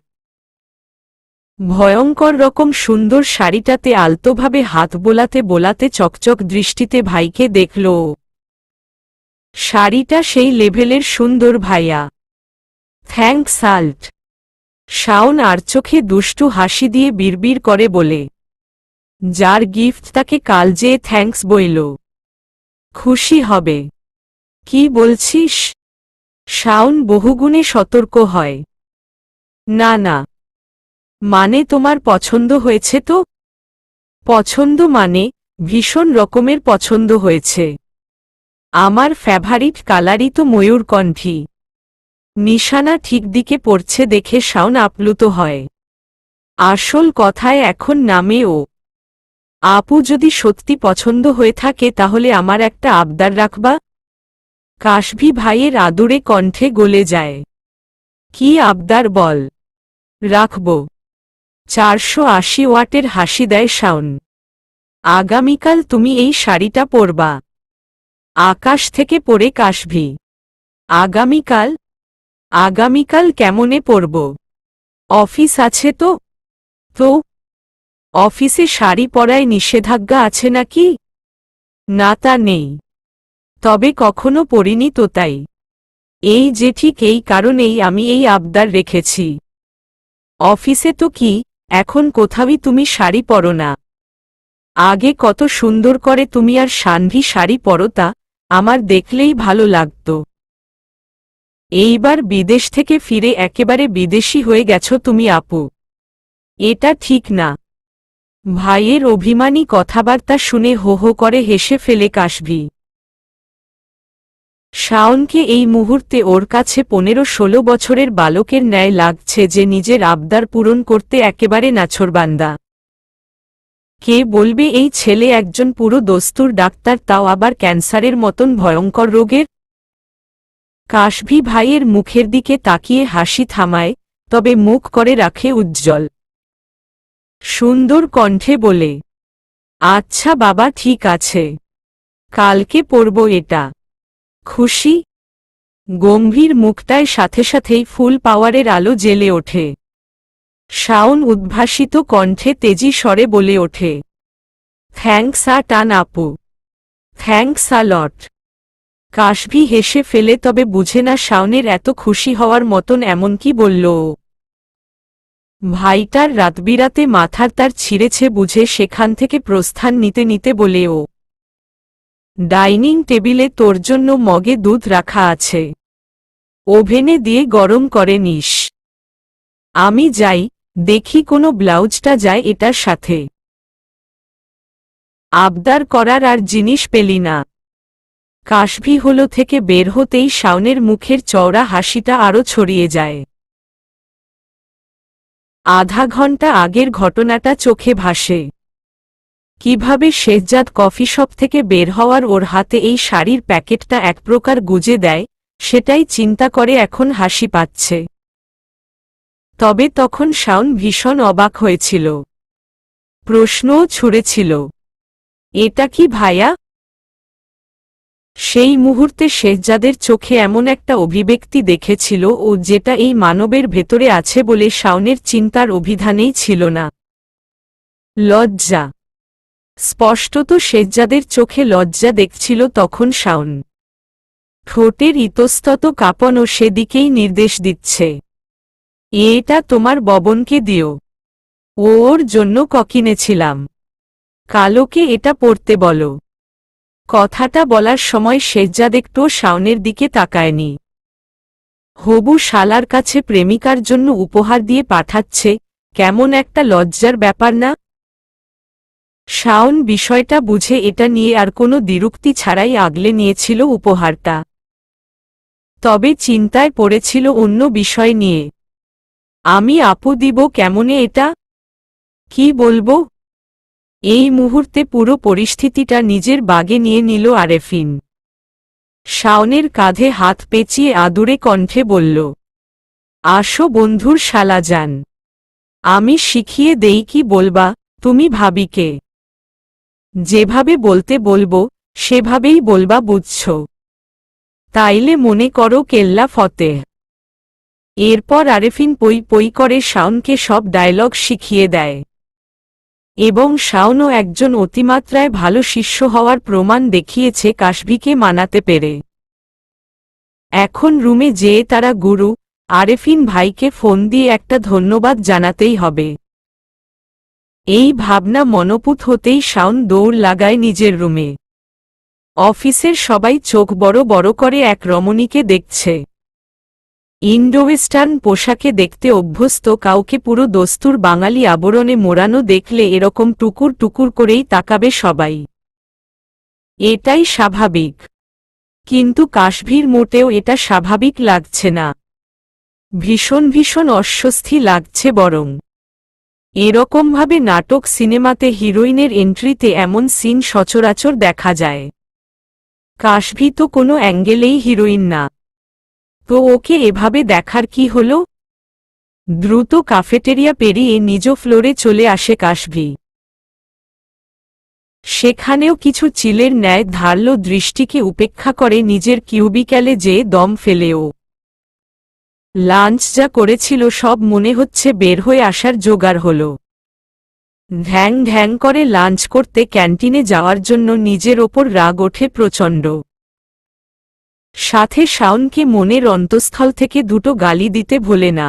ভয়ঙ্কর রকম সুন্দর শাড়িটাতে আলতোভাবে হাত বোলাতে বোলাতে চকচক দৃষ্টিতে ভাইকে দেখল ও। শাড়িটা সেই লেভেলের সুন্দর ভাইয়া। Thanks Alt. শাওন আর চোখে দুষ্টু হাসি দিয়ে বিড়বিড় করে বলে, যার গিফট তাকে কাল যেয়ে থ্যাঙ্কস বইল। খুশি হবে। কি বলছিস? শাওন বহুগুণে সতর্ক হয়। না না, মানে তোমার পছন্দ হয়েছে তো? পছন্দ মানে ভীষণ রকমের পছন্দ হয়েছে। আমার ফেভারিট কালারই তো ময়ূরকণ্ঠী। নিশানা ঠিক দিকে পড়ছে দেখে শাওন আপ্লুত হয়। আসল কথায় এখন নামে ও। আপু, যদি সত্যি পছন্দ হয়ে থাকে তাহলে আমার একটা আবদার রাখবা? কাশভি ভাইয়ের আদুরে কণ্ঠে গলে যায়। কি আবদার বল। রাখব। 480 ওয়াটের হাসি দেয় শাওন। আগামীকাল তুমি এই শাড়িটা পরবা। আকাশ থেকে পড়ে কাশভি। আগামীকাল? আগামীকাল কেমনে পরব? অফিস আছে তো? তো অফিসে শাড়ি পরায় নিষেধাজ্ঞা আছে নাকি? না, তা নেই। তবে কখনো পরিনি তো তাই। এই যে ঠিক এই কারণেই আমি এই আবদার রেখেছি। অফিসে তো কি, এখন কোথাওই তুমি শাড়ি পরো না। আগে কত সুন্দর করে তুমি আর শানভি শাড়ি পরতা, আমার দেখলেই ভালো লাগত। এইবার বিদেশ থেকে ফিরে একেবারে বিদেশি হয়ে গেছো তুমি আপু। এটা ঠিক না। ভাইয়ের অভিমানী কথাবার্তা শুনে হো হো করে হেসে ফেলে কাশভি। শাওনকে এই মুহূর্তে ওর কাছে 15-16 বছরের বালকের ন্যায় লাগছে, যে নিজের আবদার পূরণ করতে একেবারে নাছোড়বান্দা। কে বলবে এই ছেলে একজন পুরো দস্তুর ডাক্তার, তাও আবার ক্যান্সারের মতন ভয়ঙ্কর রোগের? কাশভি ভাইয়ের মুখের দিকে তাকিয়ে হাসি থামায়, তবে মুখ করে রাখে উজ্জ্বল। সুন্দর কণ্ঠে বলে, আচ্ছা বাবা, ঠিক আছে, কালকে পরব এটা। খুশি? গম্ভীর মুখটায় সাথে সাথেই ফুল পাওয়ারের আলো জ্বেলে ওঠে। শাওন উদ্ভাসিত কণ্ঠে তেজি স্বরে বলে ওঠে, থ্যাঙ্কস আ টান আপু, থ্যাঙ্কস আ লট। কাশভি হেসে ফেলে, তবে বুঝে না শাওনের এত খুশি হওয়ার মতন এমন কি বলল ও। ভাইটার রাতবিরাতে মাথার তার ছিঁড়েছে বুঝে সেখান থেকে প্রস্থান নিতে নিতে বলে ও, ডাইনিং টেবিলে তোর জন্য মগে দুধ রাখা আছে, ওভেনে দিয়ে গরম করে নিস। আমি যাই, দেখি কোনো ব্লাউজটা যায় এটার সাথে। আবদার করার আর জিনিস পেলি না। কাশভি হলো থেকে বের হতেই শাওনের মুখের চওড়া হাসিটা আরও ছড়িয়ে যায়। আধা ঘন্টা আগের ঘটনাটা চোখে ভাসে। কিভাবে শেহজাদ কফি শপ থেকে বের হওয়ার ওর হাতে এই শাড়ির প্যাকেটটা এক প্রকার গুজে দেয়, সেটাই চিন্তা করে এখন হাসি পাচ্ছে। তবে তখন শাওন ভীষণ অবাক হয়েছিল, প্রশ্নও ছুড়েছিল, এটা কি ভাইয়া? সেই মুহূর্তে শেহজাদের চোখে এমন একটা অভিব্যক্তি দেখেছিল ও, যেটা এই মানবের ভেতরে আছে বলে শাওনের চিন্তার অভিধানেই ছিল না। লজ্জা। স্পষ্টত শেহজাদের চোখে লজ্জা দেখছিল তখন শাওন। ঠোঁটের ইতস্তত কাঁপনও সেদিকেই নির্দেশ দিচ্ছে, এটা তোমার ববনকে দিও, ওর জন্য কিনেছিলাম, কালোকে এটা পড়তে বলো। কথাটা বলার সময় শেহজাদ একটুও শাওনের দিকে তাকায়নি। হবু শালার কাছে প্রেমিকার জন্য উপহার দিয়ে পাঠাচ্ছে, কেমন একটা লজ্জার ব্যাপার না? শাওন বিষয়টা বুঝে এটা নিয়ে আর কোনো দ্বিরুক্তি ছাড়াই আগলে নিয়েছিল উপহারটা। তবে চিন্তায় পড়েছিল অন্য বিষয় নিয়ে। আমি আপু দিব কেমনে এটা? কি বলবো? এই মুহূর্তে পুরো পরিস্থিতিটা নিজের বাগে নিয়ে নিল আরেফিন। শাওনের কাঁধে হাত পেঁচিয়ে আদুরে কণ্ঠে বলল, আসো বন্ধুর শালা যান, আমি শিখিয়ে দেই কি বলবা, তুমি ভাবিকে যেভাবে বলতে বলবো সেভাবেই বলবা, বুঝছ? তাইলে মনে করো কেল্লা ফতেহ। এরপর আরেফিন পই পই করে শাওনকে সব ডায়লগ শিখিয়ে দেয় এবং শাওনও একজন অতিমাত্রায় ভালো শিষ্য হওয়ার প্রমাণ দেখিয়েছে কাশভিকে মানাতে পেরে। এখন রুমে যেয়ে তারা গুরু আরেফিন ভাইকে ফোন দিয়ে একটা ধন্যবাদ জানাতেই হবে। এই ভাবনা মনোপুত হতেই শাওন দৌড় লাগায় নিজের রুমে। অফিসের সবাই চোখ বড় বড় করে এক রমণীকে দেখছে। ইন্ডোওয়েস্টার্ন পোশাকে দেখতে অভ্যস্ত কাউকে পুরো দস্তুর বাঙালি আবরণে মোড়ানো দেখলে এরকম টুকুর টুকুর করেই তাকাবে সবাই। এটাই স্বাভাবিক। কিন্তু কাশভির মোটেও এটা স্বাভাবিক লাগছে না। ভীষণ ভীষণ অস্বস্তি লাগছে বরং। এরকমভাবে নাটক সিনেমাতে হিরোইনের এন্ট্রিতে এমন সিন সচরাচর দেখা যায়। কাশভি তো কোনো অ্যাঙ্গেলেই হিরোইন না, তো ওকে এভাবে দেখার কি হলো? দ্রুত কাফেটেরিয়া পেরিয়ে নিজ ফ্লোরে চলে আসে কাশভি। সেখানেও কিছু চিলের ন্যায় ধারাল দৃষ্টিকে উপেক্ষা করে নিজের কিউবিক্যালে যেয়ে দম ফেলেও। লাঞ্চ যা করেছিল সব মনে হচ্ছে বের হয়ে আসার জোগাড় হল। ঢ্যাং ঢ্যাং করে লাঞ্চ করতে ক্যান্টিনে যাওয়ার জন্য নিজের ওপর রাগ ওঠে প্রচণ্ড। সাথে শাওনকে মনের অন্তঃস্থল থেকে দুটো গালি দিতে ভোলে না।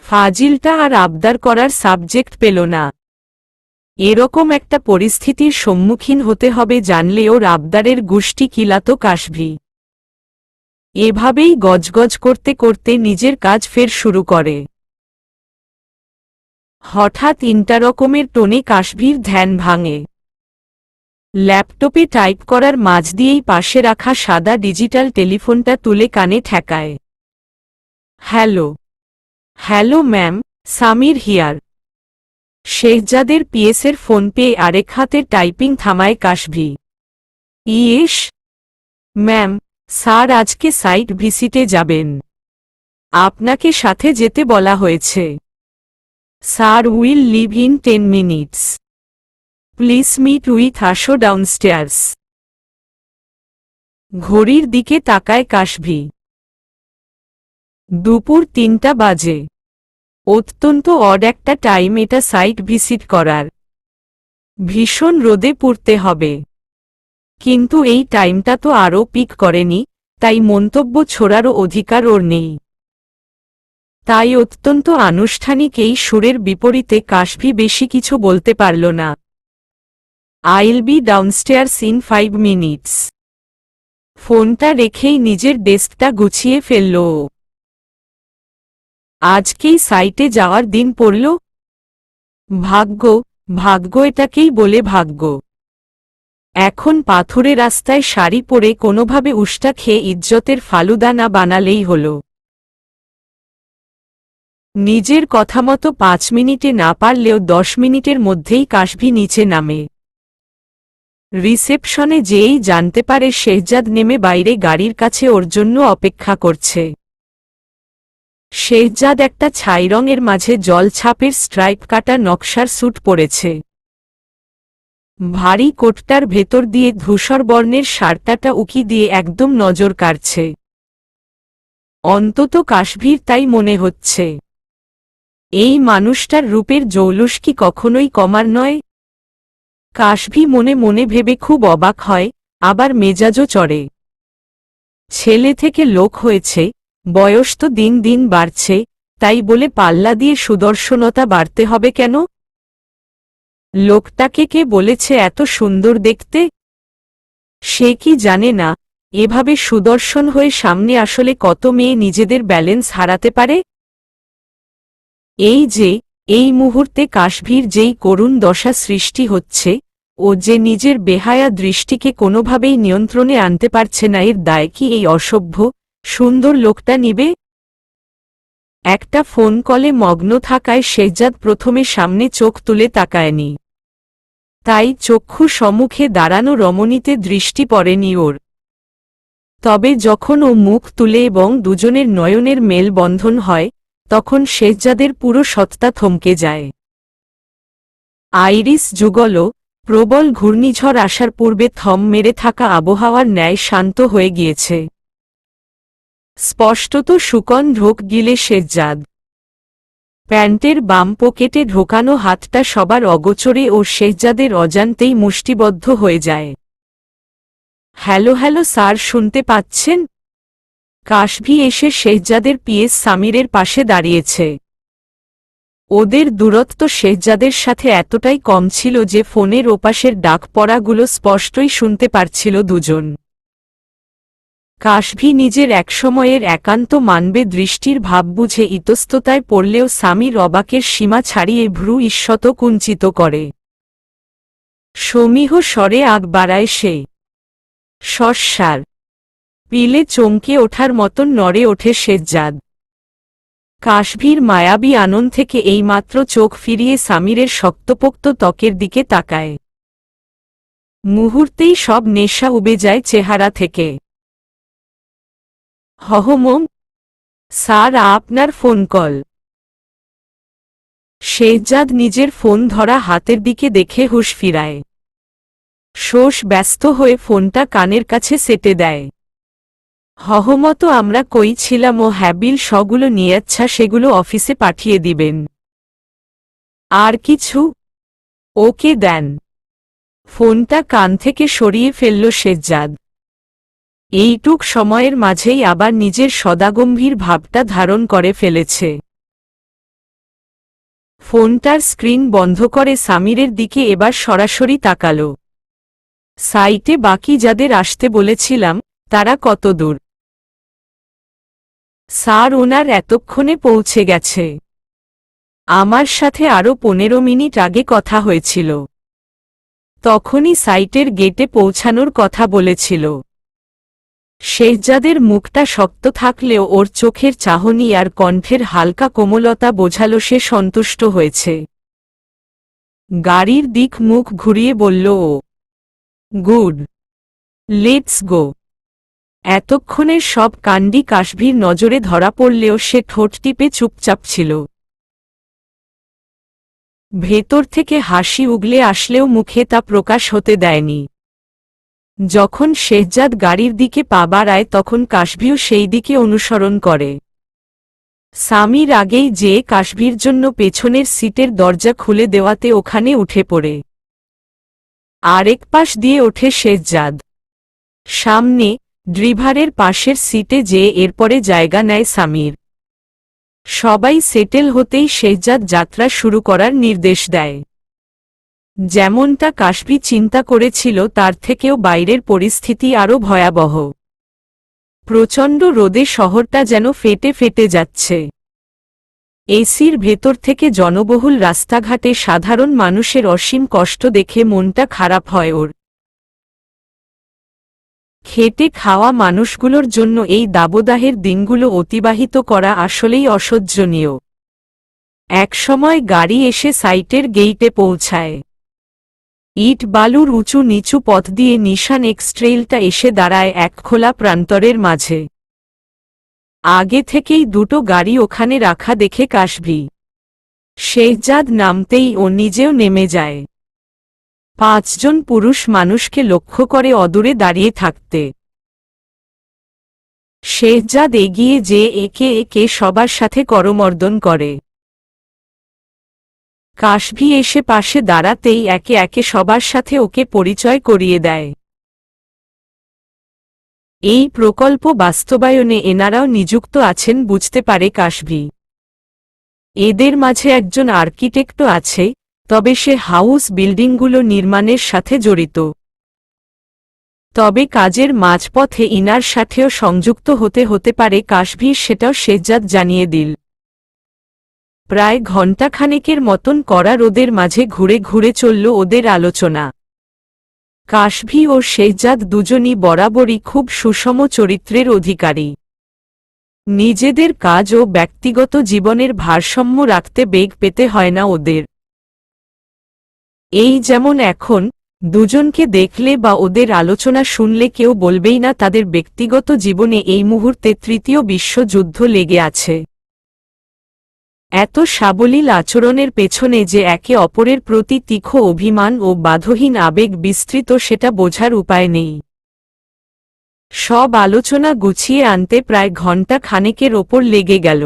ফাজিলটা আর আবদার করার সাবজেক্ট পেল না। এরকম একটা পরিস্থিতির সম্মুখীন হতে হবে জানলে ওর আবদারের গুষ্টি কিলাতো কাশভি। এভাবেই গজগজ করতে করতে নিজের কাজ ফের শুরু করে। হঠাৎ ইন্টারকমের টোনে কাশভীর ধ্যান ভাঙে। ল্যাপটপে টাইপ করার মাঝ দিয়েই পাশে রাখা সাদা ডিজিটাল টেলিফোনটা তুলে কানে ঠেকায়। Hello. Hello ma'am, Samir here. শেহজাদের পিএসের ফোন পেয়ে আরেক হাতে টাইপিং থামায় কাশভি। ইয়েস ম্যাম, স্যার আজকে সাইট ভিজিটে যাবেন। আপনাকে সাথে যেতে বলা হয়েছে। Sir will leave in 10 minutes. Please meet with us downstairs. ঘড়ির দিকে তাকায় কাশভি। দুপুর 3টা বাজে। অত্যন্ত অড একটা টাইম এটা সাইট ভিজিট করার। ভীষণ রোদে পুড়তে হবে। কিন্তু এই টাইমটা তো আরও পিক করেনি, তাই মন্তব্য ছোড়ারও অধিকার ওর নেই। তাই অত্যন্ত আনুষ্ঠানিক এই সুরের বিপরীতে কাশভি বেশি কিছু বলতে পারল না। আইল বি ডাউনস্টেয়ার্স ইন 5 মিনিটস। ফোনটা রেখেই নিজের ডেস্কটা গুছিয়ে ফেলল ও। আজকেই সাইটে যাওয়ার দিন পড়ল। ভাগ্য, ভাগ্য এটাকেই বলে ভাগ্য। এখন পাথুরে রাস্তায় শাড়ি পরে কোনোভাবে উষ্টা খেয়ে ইজ্জতের ফালুদা না বানালেই হল। নিজের কথামতো 5 মিনিটে না পারলেও 10 মিনিটের মধ্যেই কাশভি নিচে নামে। রিসেপশনে যেই জানতে পারে শেহজাদ নেমে বাইরে গাড়ির কাছে ওর জন্য অপেক্ষা করছে। শেহজাদ একটা ছাই রঙের মাঝে জলছাপের স্ট্রাইপ কাটা নকশার স্যুট পরেছে। ভারী কোটটার ভেতর দিয়ে ধূসর বর্ণের শার্টটা উকি দিয়ে একদম নজর কাড়ছে। অন্তত কাশভীর তাই মনে হচ্ছে। এই মানুষটার রূপের জৌলুস কি কখনোই কমার নয়? কাশভি মনে মনে ভেবে খুব অবাক হয়, আবার মেজাজও চড়ে। ছেলে থেকে লোক হয়েছে, বয়স তো দিন দিন বাড়ছে, তাই বলে পাল্লা দিয়ে সুদর্শনতা বাড়তে হবে কেন? লোকটাকে কে বলেছে এত সুন্দর দেখতে? সে কি জানে না, এভাবে সুদর্শন হয়ে সামনে আসলে কত মেয়ে নিজেদের ব্যালেন্স হারাতে পারে? এই যে, এই মুহূর্তে কাশভীর যেই করুণ দশা সৃষ্টি হচ্ছে, ও যে নিজের বেহায়া দৃষ্টিকে কোনোভাবেই নিয়ন্ত্রণে আনতে পারছে না, এর দায় কি এই অসভ্য, সুন্দর লোকটা নিবে? একটা ফোন কলে মগ্ন থাকায় শেহজাদ প্রথমে সামনে চোখ তুলে তাকায়নি। তাই চক্ষু সম্মুখে দাঁড়ানো রমণীতে দৃষ্টি পড়েনি ওর। তবে যখন ও মুখ তুলে এবং দুজনের নয়নের মেলবন্ধন হয়, তখন শেহজাদের পুরো সত্তা থমকে যায়। আইরিস যুগল, প্রবল ঘূর্ণিঝড় আসার পূর্বে থম মেরে থাকা আবহাওয়ার ন্যায় শান্ত হয়ে গিয়েছে। স্পষ্টত শুকন ঢোক গিলে শেহজাদ। প্যান্টের বাম পকেটে ঢোকানো হাতটা সবার অগোচরে ও শেহজাদের অজান্তেই মুষ্টিবদ্ধ হয়ে যায়। হ্যালো হ্যালো স্যার, শুনতে পাচ্ছেন? কাশভি এসে শেহজাদের পিএস সামিরের পাশে দাঁড়িয়েছে। ওদের দূরত্ব শেহজাদের সাথে এতটাই কম ছিল যে ফোনের ওপাশের ডাক পড়াগুলো স্পষ্টই শুনতে পারছিল দুজন। কাশভি নিজের একসময়ের একান্ত মানবে দৃষ্টির ভাব বুঝে ইতস্ততায় পড়লেও সামির অবাকের সীমা ছাড়িয়ে ভ্রু ঈষৎ কুঞ্চিত করে। সমীহ স্বরে আগ বাড়ায় সে। সস্যার পিলে চমকে ওঠার মতন নড়ে ওঠে শেহজাদ। কাশভীর মায়াবী আনন্দ থেকে এইমাত্র চোখ ফিরিয়ে সামিরের শক্তপোক্ত ত্বকের দিকে তাকায়। মুহূর্তেই সব নেশা উবে যায় চেহারা থেকে। হহমম, স্যার আপনার ফোন কল। শেহজাদ নিজের ফোন ধরা হাতের দিকে দেখে হুঁশ ফিরায়। শোষ ব্যস্ত হয়ে ফোনটা কানের কাছে সেটে দেয়। হহমত আমরা কই ছিলাম ও হ্যাবিল সগুলো নিয়েচ্ছা সেগুলো অফিসে পাঠিয়ে দিবেন। আর কিছু? ওকে দেন। ফোনটা কান থেকে সরিয়ে ফেলল শেহজাদ। এইটুক সময়ের মাঝেই আবার নিজের সদাগম্ভীর ভাবটা ধারণ করে ফেলেছে। ফোনটার স্ক্রিন বন্ধ করে সামিরের দিকে এবার সরাসরি তাকাল। সাইটে বাকি যাদের আসতে বলেছিলাম, তারা কত দূর? স্যার ওনার এতক্ষণে পৌঁছে গেছে। আমার সাথে আরও 15 মিনিট আগে কথা হয়েছিল। তখনই সাইটের গেটে পৌঁছানোর কথা বলেছিল। শেহজাদের মুখটা শক্ত থাকলেও ওর চোখের চাহনি আর কণ্ঠের হালকা কোমলতা বোঝালো সে সন্তুষ্ট হয়েছে। গাড়ির দিক মুখ ঘুরিয়ে বলল ও, গুড, লেটস গো। এতক্ষণের সব কাণ্ডই কাশভির নজরে ধরা পড়লেও সে ঠোঁট টিপে চুপচাপ ছিল। ভেতর থেকে হাসি উগলে আসলেও মুখে তা প্রকাশ হতে দেয়নি। যখন শেহজাদ গাড়ির দিকে পা বাড়ায় তখন কাশভিও সেই দিকে অনুসরণ করে। সামির আগেই যেয়ে কাশভির জন্য পেছনের সিটের দরজা খুলে দেওয়াতে ওখানে উঠে পড়ে। আরেক পাশ দিয়ে ওঠে শেহজাদ। সামনে ড্রাইভারের পাশের সিটে যেয়ে এরপরে জায়গা নেয় সামির। সবাই সেটেল হতেই শেহজাদ যাত্রা শুরু করার নির্দেশ দেয়। যেমনটা কাশভি চিন্তা করেছিল তার থেকেও বাইরের পরিস্থিতি আরও ভয়াবহ। প্রচণ্ড রোদে শহরটা যেন ফেটে ফেটে যাচ্ছে। এসির ভেতর থেকে জনবহুল রাস্তাঘাটে সাধারণ মানুষের অসীম কষ্ট দেখে মনটা খারাপ হয় ওর। খেটে খাওয়া মানুষগুলোর জন্য এই দাবদাহের দিনগুলো অতিবাহিত করা আসলেই অসহ্যনীয়। একসময় গাড়ি এসে সাইটের গেইটে পৌঁছায়। ইট বালুর উঁচু নিচু পথ দিয়ে নিশান এক্সট্রেইলটা এসে দাঁড়ায় এক খোলা প্রান্তরের মাঝে। আগে থেকেই দুটো গাড়ি ওখানে রাখা দেখে কাশভি। শেহজাদ নামতেই ও নিজেও নেমে যায়। 5 জন পুরুষ মানুষকে লক্ষ্য করে অদূরে দাঁড়িয়ে থাকতে। শেহজাদ এগিয়ে যেয়ে একে একে সবার সাথে করমর্দন করে। কাশভি এসে পাশে দাঁড়াতেই একে একে সবার সাথে ওকে পরিচয় করিয়ে দেয়। এই প্রকল্প বাস্তবায়নে এনারাও নিযুক্ত আছেন বুঝতে পারে কাশভি। এদের মাঝে একজন আর্কিটেক্টও আছে, তবে সে হাউস বিল্ডিংগুলো নির্মাণের সাথে জড়িত। তবে কাজের মাঝপথে ইনার সাথেও সংযুক্ত হতে পারে কাশভি, সেটাও শেহজাদ জানিয়ে দিল। প্রায় ঘণ্টাখানেকের মতন কড়া রোদের মাঝে ঘুরে ঘুরে চলল ওদের আলোচনা। কাশভি ও শেহজাদ দুজনই বরাবরই খুব সুষম চরিত্রের অধিকারী। নিজেদের কাজ ও ব্যক্তিগত জীবনের ভারসাম্য রাখতে বেগ পেতে হয় না ওদের। এই যেমন এখন, দুজনকে দেখলে বা ওদের আলোচনা শুনলে কেউ বলবেই না তাদের ব্যক্তিগত জীবনে এই মুহূর্তে তৃতীয় বিশ্বযুদ্ধ লেগে আছে। এত সাবলীল আচরণের পেছনে যে একে অপরের প্রতি তীক্ষ্ণ অভিমান ও বাধহীন আবেগ বিস্তৃত সেটা বোঝার উপায় নেই। সব আলোচনা গুছিয়ে আনতে প্রায় ঘণ্টা খানেকের ওপর লেগে গেল।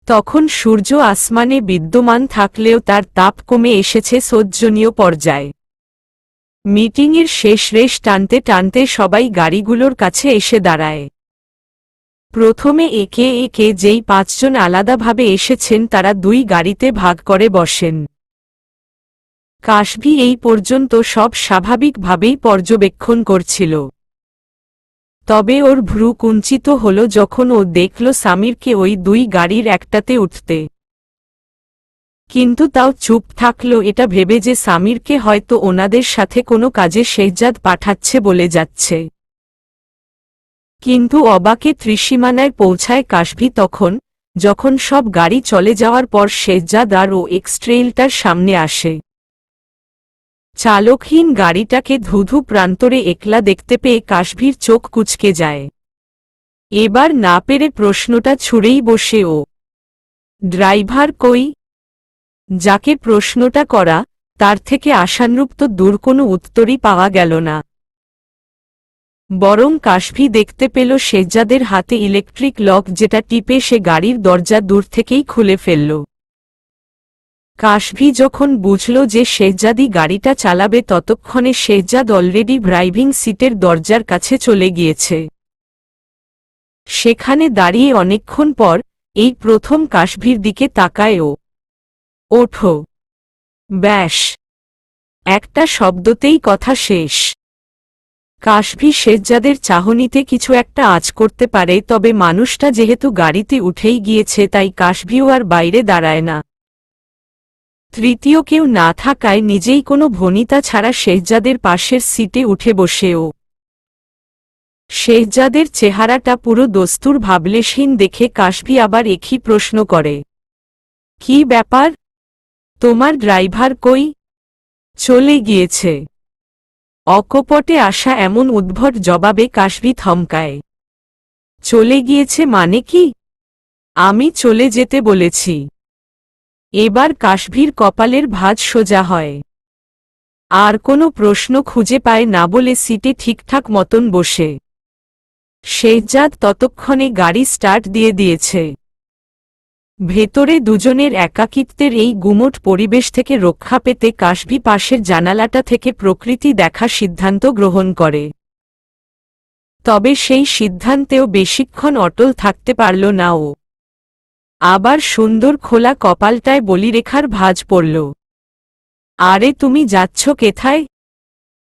তখন সূর্য আসমানে বিদ্যমান থাকলেও তার তাপ কমে এসেছে সহ্যনীয় পর্যায়ে। মিটিংয়ের শেষ রেশ টানতে টানতে সবাই গাড়িগুলোর কাছে এসে দাঁড়ায়। প্রথমে একে একে যেই 5 জন আলাদাভাবে এসেছেন তারা 2 গাড়িতে ভাগ করে বসেন। কাশভি এই পর্যন্ত সব স্বাভাবিকভাবেই পর্যবেক্ষণ করছিল। তবে ওর ভ্রু কুঞ্চিত হল যখন ও দেখল সামিরকে ওই 2 গাড়ির একটাতে উঠতে। কিন্তু তাও চুপ থাকল এটা ভেবে যে সামিরকে হয়তো ওনাদের সাথে কোনো কাজে শেহজাদ পাঠাচ্ছে বলে যাচ্ছে। কিন্তু অবাকে ত্রিসীমানায় পৌঁছায় কাশভি তখন, যখন সব গাড়ি চলে যাওয়ার পর শেহজাদ আর ও এক্সট্রেইলটার সামনে আসে। চালকহীন গাড়িটাকে ধুধু প্রান্তরে একলা দেখতে পেয়ে কাশভির চোখ কুঁচকে যায়। এবার না পেরে প্রশ্নটা ছুঁড়েই বসে ও, ড্রাইভার কই? যাকে প্রশ্নটা করা, তার থেকে আশানুরূপ তো দূর কোনো উত্তরই পাওয়া গেল না। বরং কাশভি দেখতে পেল শেহজাদের হাতে ইলেকট্রিক লক, যেটা টিপে সে গাড়ির দরজা দূর থেকেই খুলে ফেলল। কাশভি যখন বুঝল যে শেহজাদই গাড়িটা চালাবে ততক্ষণে শেহজাদ অলরেডি ড্রাইভিং সিটের দরজার কাছে চলে গিয়েছে। সেখানে দাঁড়িয়ে অনেকক্ষণ পর এই প্রথম কাশভির দিকে তাকায় ও, ওঠো। ব্যাস, একটা শব্দতেই কথা শেষ। কাশভি শেহজাদের চাহনিতে কিছু একটা আঁচ করতে পারে, তবে মানুষটা যেহেতু গাড়িতে উঠেই গিয়েছে তাই কাশভিও আর বাইরে দাঁড়ায় না। তৃতীয় কেউ না থাকায় নিজেই কোনো ভনিতা ছাড়া শেহজাদের পাশের সিটে উঠে বসেও। শেহজাদের চেহারাটা পুরো দস্তুর ভাবলেশহীন দেখে কাশভি আবার একই প্রশ্ন করে, কি ব্যাপার? তোমার ড্রাইভার কই? চলে গিয়েছে। অকপটে আসা এমন উদ্ভট জবাবে কাশভি থমকায়। চলে গিয়েছে মানে কি? আমি চলে যেতে বলেছি। এবার কাশভির কপালের ভাঁজ সোজা হয়। আর কোনো প্রশ্ন খুঁজে পায় না বলে সিটে ঠিকঠাক মতন বসে। শেহজাদ ততক্ষণে গাড়ি স্টার্ট দিয়ে দিয়েছে। ভেতরে দুজনের একাকিত্বের এই গুমোট পরিবেশ থেকে রক্ষা পেতে কাশভি পাশের জানালাটা থেকে প্রকৃতি দেখা সিদ্ধান্ত গ্রহণ করে। তবে সেই সিদ্ধান্তেও বেশিক্ষণ অটল থাকতে পারল না ও। আবার সুন্দর খোলা কপালটায় বলিরেখার ভাঁজ পড়ল। আরে তুমি যাচ্ছ কেথায়?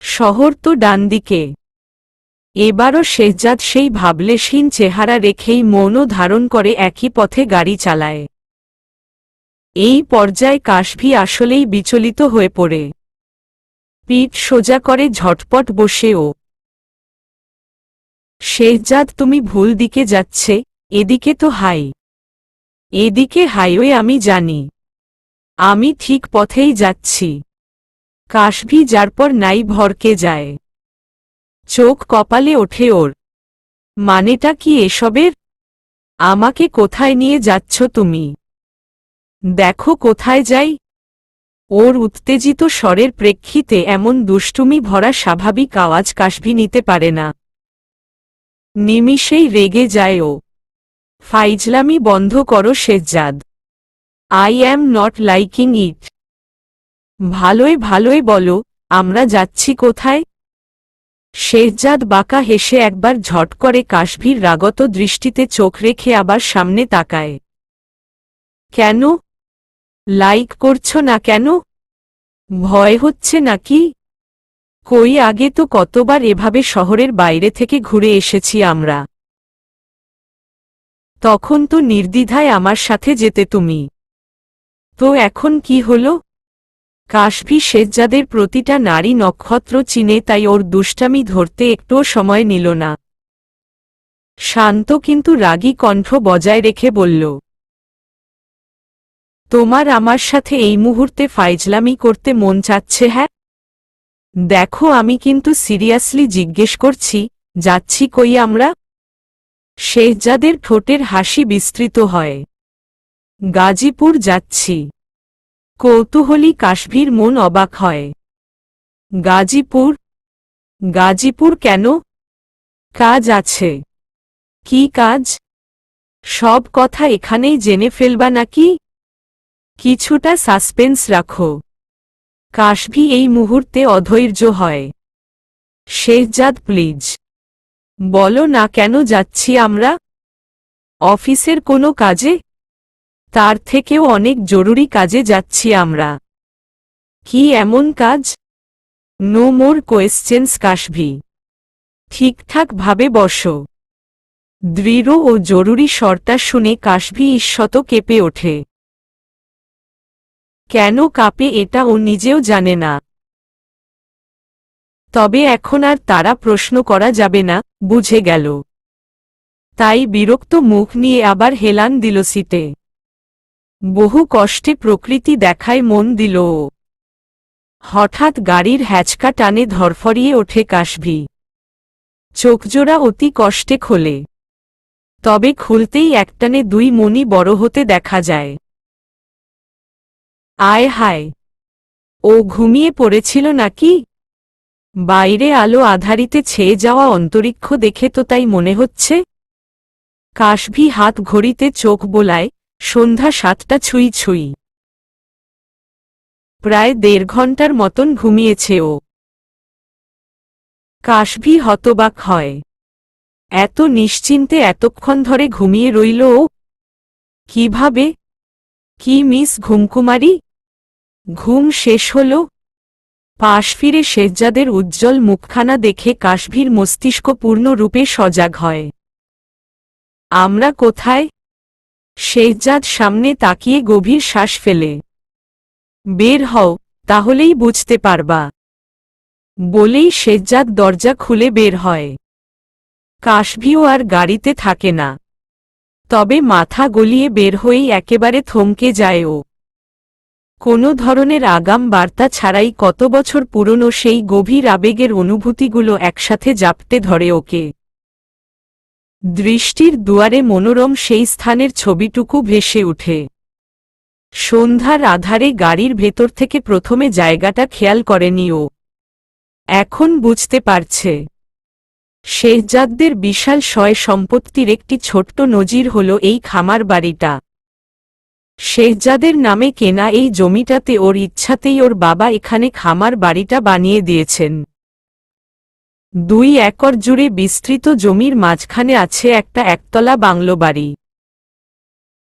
শহর তো ডান দিকে। এবারও শেহজাদ সেই ভাবলেশহীন চেহারা রেখেই মৌন ধারণ করে একই পথে গাড়ি চালায়। এই পর্যায়ে কাশভি আসলেই বিচলিত হয়ে পড়ে। পিঠ সোজা করে ঝটপট বসে ও। শেহজাদ তুমি ভুল দিকে যাচ্ছে, এদিকে তো এদিকে হাইওয়ে আমি জানি। আমি ঠিক পথেই যাচ্ছি। কাশভি যারপর নাই ভরকে যায়। চোখ কপালে ওঠে ওর। মানেটা কি এসবের? আমাকে কোথায় নিয়ে যাচ্ছ তুমি? দেখো কোথায় যাই। ওর উত্তেজিত স্বরের প্রেক্ষিতে এমন দুষ্টুমি ভরা স্বাভাবিক আওয়াজ কাশভি নিতে পারে না। নিমিষেই রেগে যায় ও। ফাইজলামি বন্ধ করো Shehzad. I am not liking ইট। ভালোই বলো, আমরা যাচ্ছি কোথায়? শেহজাদ বাঁকা হেসে একবার ঝট করে কাশভির রাগত দৃষ্টিতে চোখ রেখে আবার সামনে তাকায়। কেন? লাইক করছো না কেন? ভয় হচ্ছে নাকি? কই আগে তো কতবার এভাবে শহরের বাইরে থেকে ঘুরে এসেছি আমরা। তখন তো নির্দ্বিধায় আমার সাথে যেতে তুমি। তো এখন কি হলো? কাশভি শেহজাদের প্রতিটা নারী নক্ষত্র চিনে, তাই ওর দুষ্টামি ধরতে একটুও সময় নিল না। শান্ত কিন্তু রাগী কণ্ঠ বজায় রেখে বলল, তোমার আমার সাথে এই মুহূর্তে ফাইজলামি করতে মন চাচ্ছে? হ্যাঁ। দেখো আমি কিন্তু সিরিয়াসলি জিজ্ঞেস করছি, যাচ্ছি কই আমরা? শেহজাদের ঠোঁটের হাসি বিস্তৃত হয়। গাজীপুর যাচ্ছি। কৌতূহলী কাশভির মন অবাক হয়। গাজীপুর? গাজীপুর কেন? কাজ আছে। কি কাজ? সব কথা এখানেই জেনে ফেলবা নাকি? কিছুটা সাসপেন্স রাখো। কাশভি এই মুহূর্তে অধৈর্য হয়। শেহজাদ প্লিজ বলো না কেন যাচ্ছি আমরা? অফিসের কোনো কাজে? তার থেকেও অনেক জরুরি কাজে যাচ্ছি আমরা। কি এমন কাজ? No more questions Kashvi. ঠিকঠাক ভাবে বসো। দৃঢ় ও জরুরি স্বরটা শুনে কাশভি ঈষৎ কেঁপে ওঠে। কেন কাঁপে এটা ও নিজেও জানে না। তবে এখন আর তারা প্রশ্ন করা যাবে না, বুঝে গেল। তাই বিরক্ত মুখ নিয়ে আবার হেলান দিল সিটে। বহু কষ্টে প্রকৃতি দেখায় মন দিল ও। হঠাৎ গাড়ির হ্যাচকা টানে ধরফরিয়ে ওঠে কাশভি। চোখজোড়া অতি কষ্টে খোলে। তবে খুলতেই একটানে দুই মণি বড় হতে দেখা যায়। আয় হায়! ও ঘুমিয়ে পড়েছিল নাকি? বাইরে আলো আধারিতে ছেয়ে যাওয়া অন্তরিক্ষ দেখে তো তাই মনে হচ্ছে। কাশভি হাত ঘড়িতে চোখ বোলায়, সন্ধ্যা 7টা ছুঁই ছুঁই। প্রায় 1.5 ঘন্টার মতন ঘুমিয়েছে ও। কাশভি হতবাক হয়। এত নিশ্চিন্তে এতক্ষণ ধরে ঘুমিয়ে রইল ও? কিভাবে? কি মিস ঘুমকুমারী? ঘুম শেষ হল। পাশ ফিরে শেহজাদের উজ্জ্বল মুখখানা দেখে কাশভির মস্তিষ্ক পূর্ণরূপে সজাগ হয়। আমরা কোথায়? শেহজাদ সামনে তাকিয়ে গভীর শ্বাস ফেলে। বের হও, তাহলেই বুঝতে পারবা। বলেই শেহজাদ দরজা খুলে বের হয়। কাশভিও আর গাড়িতে থাকে না, তবে মাথা গলিয়ে বের হয়েই একেবারে থমকে যায় ও। কোনো ধরনের আগাম বার্তা ছাড়াই কত বছর পুরনো সেই গভীর আবেগের অনুভূতিগুলো একসাথে জাপটে ধরে ওকে। দৃষ্টির দুয়ারে মনোরম সেই স্থানের ছবিটুকু ভেসে উঠে। সন্ধ্যার আধারে গাড়ির ভেতর থেকে প্রথমে জায়গাটা খেয়াল করেনি ও। এখন বুঝতে পারছে, শেহজাদদের বিশাল সয় সম্পত্তির একটি ছোট্ট নজির হল এই খামার বাড়িটা। শেহজাদের নামে কেনা এই জমিটাতে ওর ইচ্ছাতেই ওর বাবা এখানে খামার বাড়িটা বানিয়ে দিয়েছেন। 2 একর জুড়ে বিস্তৃত জমির মাঝখানে আছে একটা একতলা বাংলো বাড়ি।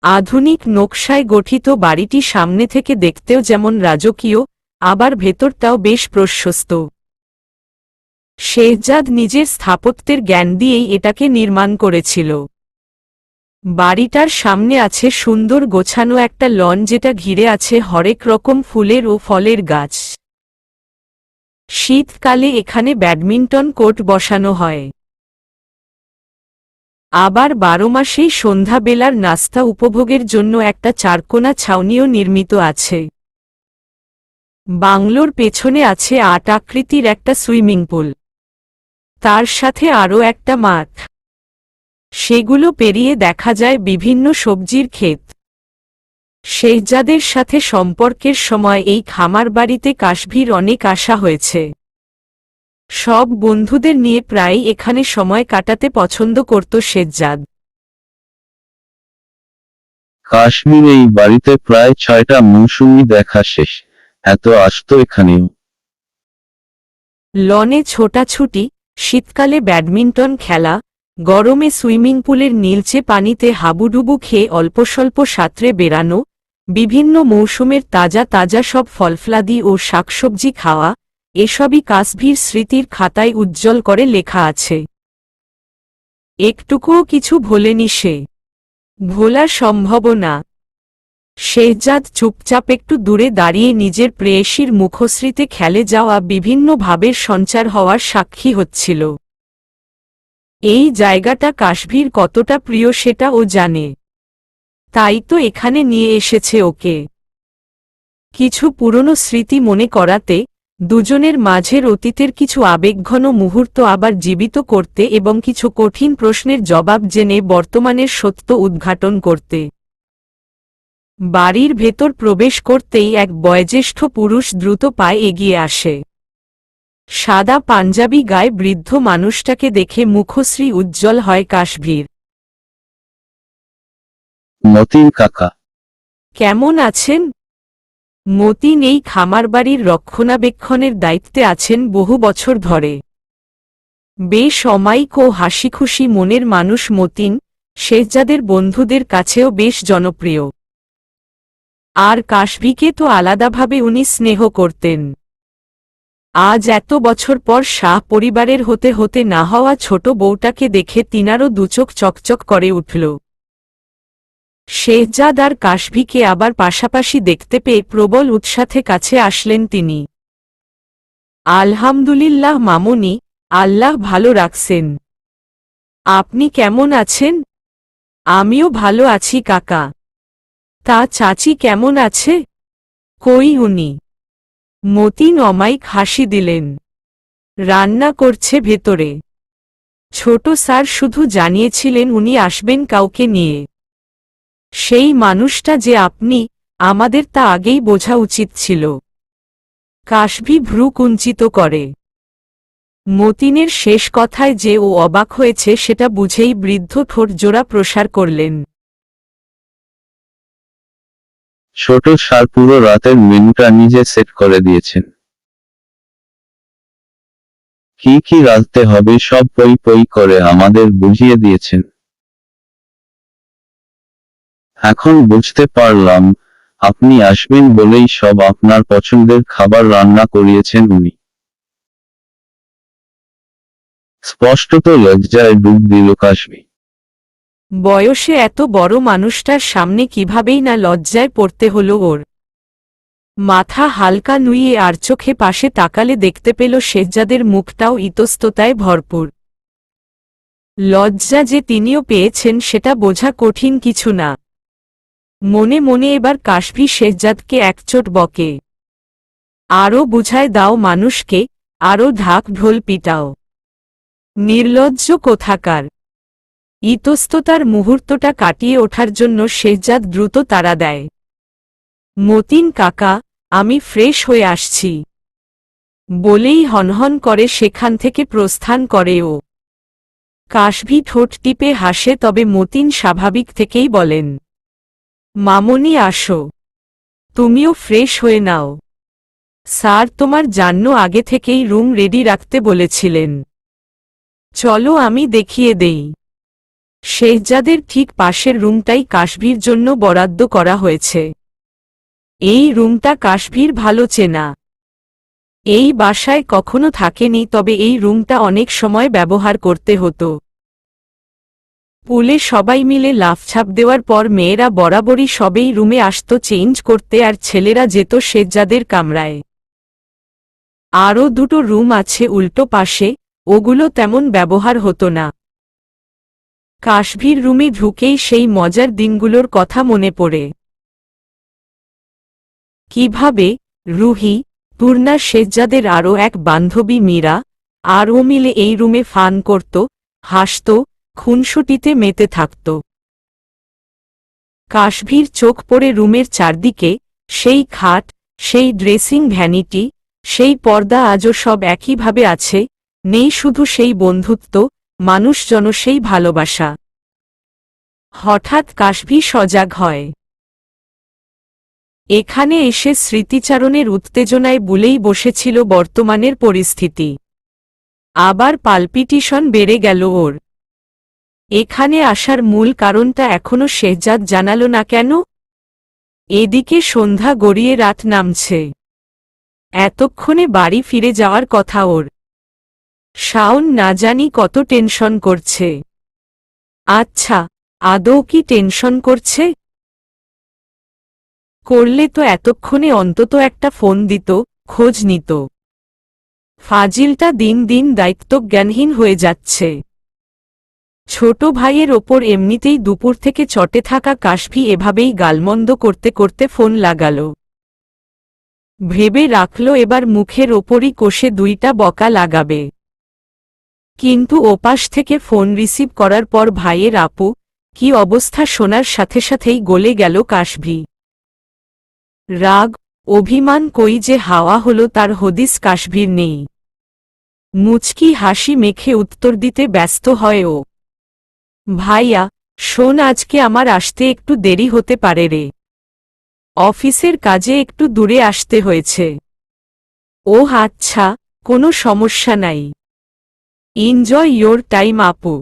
আধুনিক নকশায় গঠিত বাড়িটি সামনে থেকে দেখতেও যেমন রাজকীয়, আবার ভেতরটাও বেশ প্রশস্ত। শেহজাদ নিজের স্থাপত্যের জ্ঞান দিয়েই এটাকে নির্মাণ করেছিল। বাড়িটার সামনে আছে সুন্দর গোছানো একটা লন, যেটা ঘিরে আছে হরেক রকম ফুলের ও ফলের গাছ। শীতকালে এখানে ব্যাডমিন্টন কোর্ট বসানো হয়। আবার 12 মাসেই সন্ধ্যাবেলার নাস্তা উপভোগের জন্য একটা চারকোনা ছাউনিও নির্মিত আছে। বাংলোর পেছনে আছে 8 আকৃতির একটা সুইমিং পুল, তার সাথে আরও একটা মাঠ। সেগুলো পেরিয়ে দেখা যায় বিভিন্ন সবজির ক্ষেত। শেহজাদের সাথে সম্পর্কের সময় এই খামার বাড়িতে কাশভির অনেক আসা হয়েছে। সব বন্ধুদের নিয়ে প্রায়ই এখানে সময় কাটাতে পছন্দ করত শেহজাদ। কাশ্মীর এই বাড়িতে প্রায় 6টা মৌসুমি দেখা শেষ, এত আসতো এখানেও। লনে ছোটাছুটি, শীতকালে ব্যাডমিন্টন খেলা, গরমে সুইমিং পুলের নীলচে পানিতে হাবুডুবু খেয়ে অল্পস্বল্প সাঁতরে বেড়ানো, বিভিন্ন মৌসুমের তাজা তাজা সব ফলফলাদি ও শাকসবজি খাওয়া, এসবই কাশভির স্মৃতির খাতায় উজ্জ্বল করে লেখা আছে। একটুকুও কিছু ভোলেনি সে, ভোলা সম্ভব না। শেহজাদ চুপচাপ একটু দূরে দাঁড়িয়ে নিজের প্রেয়সীর মুখশ্রীতে খেলে যাওয়া বিভিন্ন ভাবের সঞ্চার হওয়ার সাক্ষী হচ্ছিল। এই জায়গাটা কাশভির কতটা প্রিয় সেটা ও জানে, তাই তো এখানে নিয়ে এসেছে ওকে। কিছু পুরনো স্মৃতি মনে করাতে, দুজনের মাঝের অতীতের কিছু আবেগঘন মুহূর্ত আবার জীবিত করতে এবং কিছু কঠিন প্রশ্নের জবাব জেনে বর্তমানের সত্য উদ্ঘাটন করতে। বাড়ির ভেতর প্রবেশ করতেই এক বয়োজ্যেষ্ঠ পুরুষ দ্রুত পায়ে এগিয়ে আসে। সাদা পাঞ্জাবি গায়ে বৃদ্ধ মানুষটাকে দেখে মুখশ্রী উজ্জ্বল হয় কাশভির। মতিন কাকা কেমন আছেন? মতিন এই খামারবাড়ির রক্ষণাবেক্ষণের দায়িত্বে আছেন বহু বছর ধরে। বেশ অমায়িক ও হাসিখুশি মনের মানুষ মতিন, শেহজাদের বন্ধুদের কাছেও বেশ জনপ্রিয়। আর কাশভিকে তো আলাদাভাবে উনি স্নেহ করতেন। আজ এত বছর পর শাহ পরিবারের হতে হতে না হওয়া ছোট বউটাকে দেখে তিনারও দুচোখ চকচক করে উঠল। শেহজাদ আর কাশভিকে আবার পাশাপাশি দেখতে পেয়ে প্রবল উৎসাহে কাছে আসলেন তিনি। আলহামদুলিল্লাহ মামুনি, আল্লাহ ভালো রাখছেন। আপনি কেমন আছেন? আমিও ভালো আছি কাকা। তা চাচি কেমন আছে? কই উনি? মতিন অমায়িক হাসি দিলেন। রান্না করছে ভেতরে। ছোট স্যার শুধু জানিয়েছিলেন উনি আসবেন কাউকে নিয়ে। সেই মানুষটা যে আপনি, আমাদের তা আগেই বোঝা উচিত ছিল। কাশভি ভ্রু কুঞ্চিত করে। মতিনের শেষ কথায় যে ও অবাক হয়েছে সেটা বুঝেই বৃদ্ধ ঠোঁট জোড়া প্রসার করলেন। ছোট স্যার পুরো রাতের মেনুটা নিজে সেট করে দিয়েছেন। কি কি রাঁধতে হবে সব পই পই করে আমাদের বুঝিয়ে দিয়েছেন। এখন বুঝতে পারলাম, আপনি আসবেন বলেই সব আপনার পছন্দের খাবার রান্না করিয়েছেন উনি। স্পষ্টত লজ্জায় ডুব দিল কাশভি। বয়সে এত বড় মানুষটার সামনে কিভাবেই না লজ্জায় পড়তে হলো ওর। মাথা হালকা নুইয়ে আর চোখে পাশে তাকালে দেখতে পেল শেহজাদের মুখটাও ইতস্ততায় ভরপুর। লজ্জা যে তিনিও পেয়েছেন সেটা বোঝা কঠিন কিছু না। মনে মনে এবার কাশভি শেহজাদকে একচোট বকে, আরও বুঝায় দাও মানুষকে, আরও ঢাক ঢোল পিটাও। নির্লজ্জ কোথাকার। ইতস্ততার মুহূর্তটা কাটিয়ে ওঠার জন্য শেহজাদ দ্রুত তাড়া দেয়, মতিন কাকা, আমি ফ্রেশ হয়ে আসছি। বলেই হনহন করে সেখান থেকে প্রস্থান করে ও। কাশভি ঠোঁট টিপে হাসে, তবে মতিন স্বাভাবিক থেকেই বলেন, মামনি আসো, তুমিও ফ্রেশ হয়ে নাও। স্যার তোমার জন্য আগে থেকেই রুম রেডি রাখতে বলেছিলেন, চলো আমি দেখিয়ে দেই। শেহজাদের ঠিক পাশের রুমটাই কাশভির জন্য বরাদ্দ করা হয়েছে। এই রুমটা কাশভির ভালো চেনা। এই বাসায় কখনো থাকেনি, তবে এই রুমটা অনেক সময় ব্যবহার করতে হতো। পুলে সবাই মিলে লাফছাপ দেওয়ার পর মেয়েরা বরাবরই সবেই রুমে আসত চেঞ্জ করতে, আর ছেলেরা যেত শেহজাদের কামরায়। আরও দুটো রুম আছে উল্টো পাশে, ওগুলো তেমন ব্যবহার হতো না। কাশভির রুমে ঢুকেই সেই মজার দিনগুলোর কথা মনে পড়ে। কিভাবে রুহি, পূর্ণা, শেহজাদের আরও এক বান্ধবী মীরা আর ও মিলে এই রুমে ফান করত, হাসত, খুনসুটিতে মেতে থাকত। কাশভির চোখ পড়ে রুমের চারদিকে, সেই খাট, সেই ড্রেসিং ভ্যানিটি, সেই পর্দা আজও সব একইভাবে আছে, নেই শুধু সেই বন্ধুত্ব, মানুষজন, সেই ভালোবাসা। হঠাৎ কাশভি সজাগ হয়। এখানে এসে স্মৃতিচারণের উত্তেজনায় বুলেই বসেছিল বর্তমানের পরিস্থিতি। আবার পালপিটিশন বেড়ে গেল ওর। এখানে আসার মূল কারণটা এখনো শেহজাদ জানালো না কেন? এদিকে সন্ধ্যা গড়িয়ে রাত নামছে। এতক্ষণে বাড়ি ফিরে যাওয়ার কথা ওর। শাওন না জানি কত টেনশন করছে। আচ্ছা, আদৌ কি টেনশন করছে? করলে তো এতক্ষণে অন্তত একটা ফোন দিত, খোঁজ নিত। ফাজিলটা দিন দিন দায়িত্বজ্ঞানহীন হয়ে যাচ্ছে। ছোট ভাইয়ের ওপর এমনিতেই দুপুর থেকে চটে থাকা কাশভি এভাবেই গালমন্দ করতে করতে ফোন লাগাল। ভেবে রাখল এবার মুখের ওপরই কষে দুইটা বকা লাগাবে। কিন্তু ওপাশ থেকে ফোন রিসিভ করার পর ভাইয়ের আপু কি অবস্থা শোনার সাথে সাথেই গলে গেল কাশভি। রাগ, অভিমান কই যে হাওয়া হলো তার হদিস কাশভির নেই। মুচকি হাসি মেখে উত্তর দিতে ব্যস্ত হয় ও। ভাইয়া, শোন, আজকে আমার আসতে একটু দেরি হতে পারে রে। অফিসের কাজে একটু দূরে আসতে হয়েছে। ও আচ্ছা, কোনো সমস্যা নাই। এনজয় ইয়োর টাইম আপু।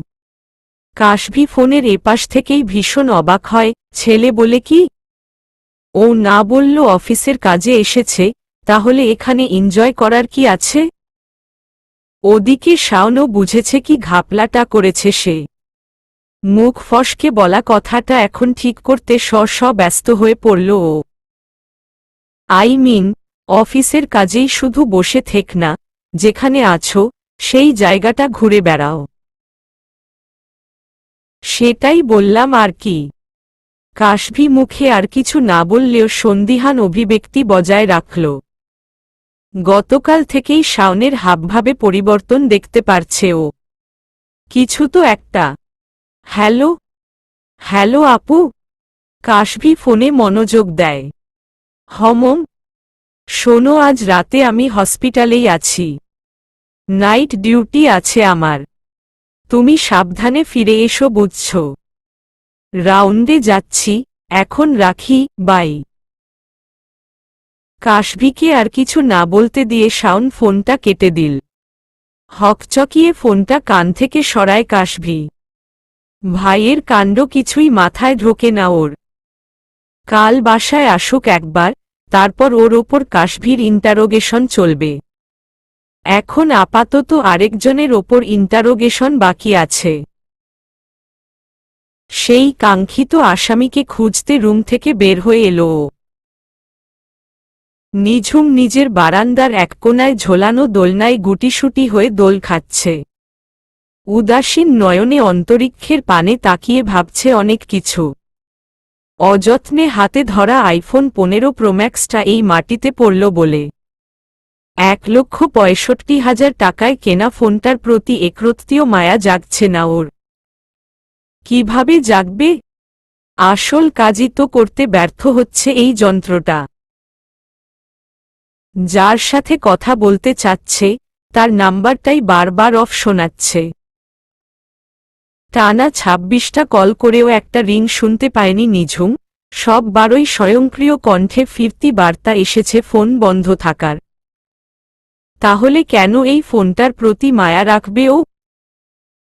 কাশভি ফোনের এপাশ থেকেই ভীষণ অবাক হয়, ছেলে বলে কি? ও না বলল অফিসের কাজে এসেছে, তাহলে এখানে এনজয় করার কি আছে? ওদিকে শাওনও বুঝেছে কি ঘাপলাটা করেছে সে। মুখ ফসকে বলা কথাটা এখন ঠিক করতে ব্যস্ত হয়ে পড়ল ও। অফিসের কাজেই শুধু বসে থেক না, যেখানে আছো সেই জায়গাটা ঘুরে বেড়াও। সেটাই বললাম আর কি। কাশভি মুখে আর কিছু না বললেও সন্দিহান অভিব্যক্তি বজায় রাখল। গতকাল থেকেই শাওনের হাবভাবে পরিবর্তন দেখতে পারছে ও। কিছু তো একটা। হ্যালো হ্যালো আপু। কাশভি ফোনে মনোযোগ দেয়। হমম, শোনো, আজ রাতে আমি হসপিটালেই আছি। নাইট ডিউটি আছে আমার। তুমি সাবধানে ফিরে এসো, বুঝছ? রাউন্ডে যাচ্ছি, এখন রাখি, বাই। কাশভিকে আর কিছু না বলতে দিয়ে শাওন ফোনটা কেটে দিল। হকচকিয়ে ফোনটা কান থেকে সরায় কাশভি। ভাইয়ের কাণ্ড কিছুই মাথায় ঢোকে না ওর। কাল বাসায় আসুক একবার, তারপর ওর ওপর কাশভির ইন্টারোগেশন চলবে। এখন আপাতত আরেকজনের ওপর ইন্টারোগেশন বাকি আছে। সেই কাঙ্ক্ষিত আসামিকে খুঁজতে রুম থেকে বের হয়ে এলো ও। নিঝুম নিজের বারান্দার এক কোণায় ঝোলানো দোলনায় গুটিসুটি হয়ে দোল খাচ্ছে। উদাসীন নয়নে অন্তরিক্ষের পানে তাকিয়ে ভাবছে অনেক কিছু। অযত্নে হাতে ধরা আইফোন 15 প্রোম্যাক্সটা এই মাটিতে পড়ল বলে 1,65,000 টাকায় কেনা ফোনটার প্রতি একরত্তীয় মায়া জাগছে না ওর। কিভাবে জাগবে? আসল কাজই তো করতে ব্যর্থ হচ্ছে এই যন্ত্রটা। যার সাথে কথা বলতে চাচ্ছে তার নাম্বারটাই বারবার অফ শোনাচ্ছে। টানা 26টা কল করেও একটা রিং শুনতে পায়নি নিঝুম। সব বারই স্বয়ংক্রিয় কণ্ঠে ফিরতি বার্তা এসেছে ফোন বন্ধ থাকার। তাহলে কেন এই ফোনটার প্রতি মায়া রাখবে ও?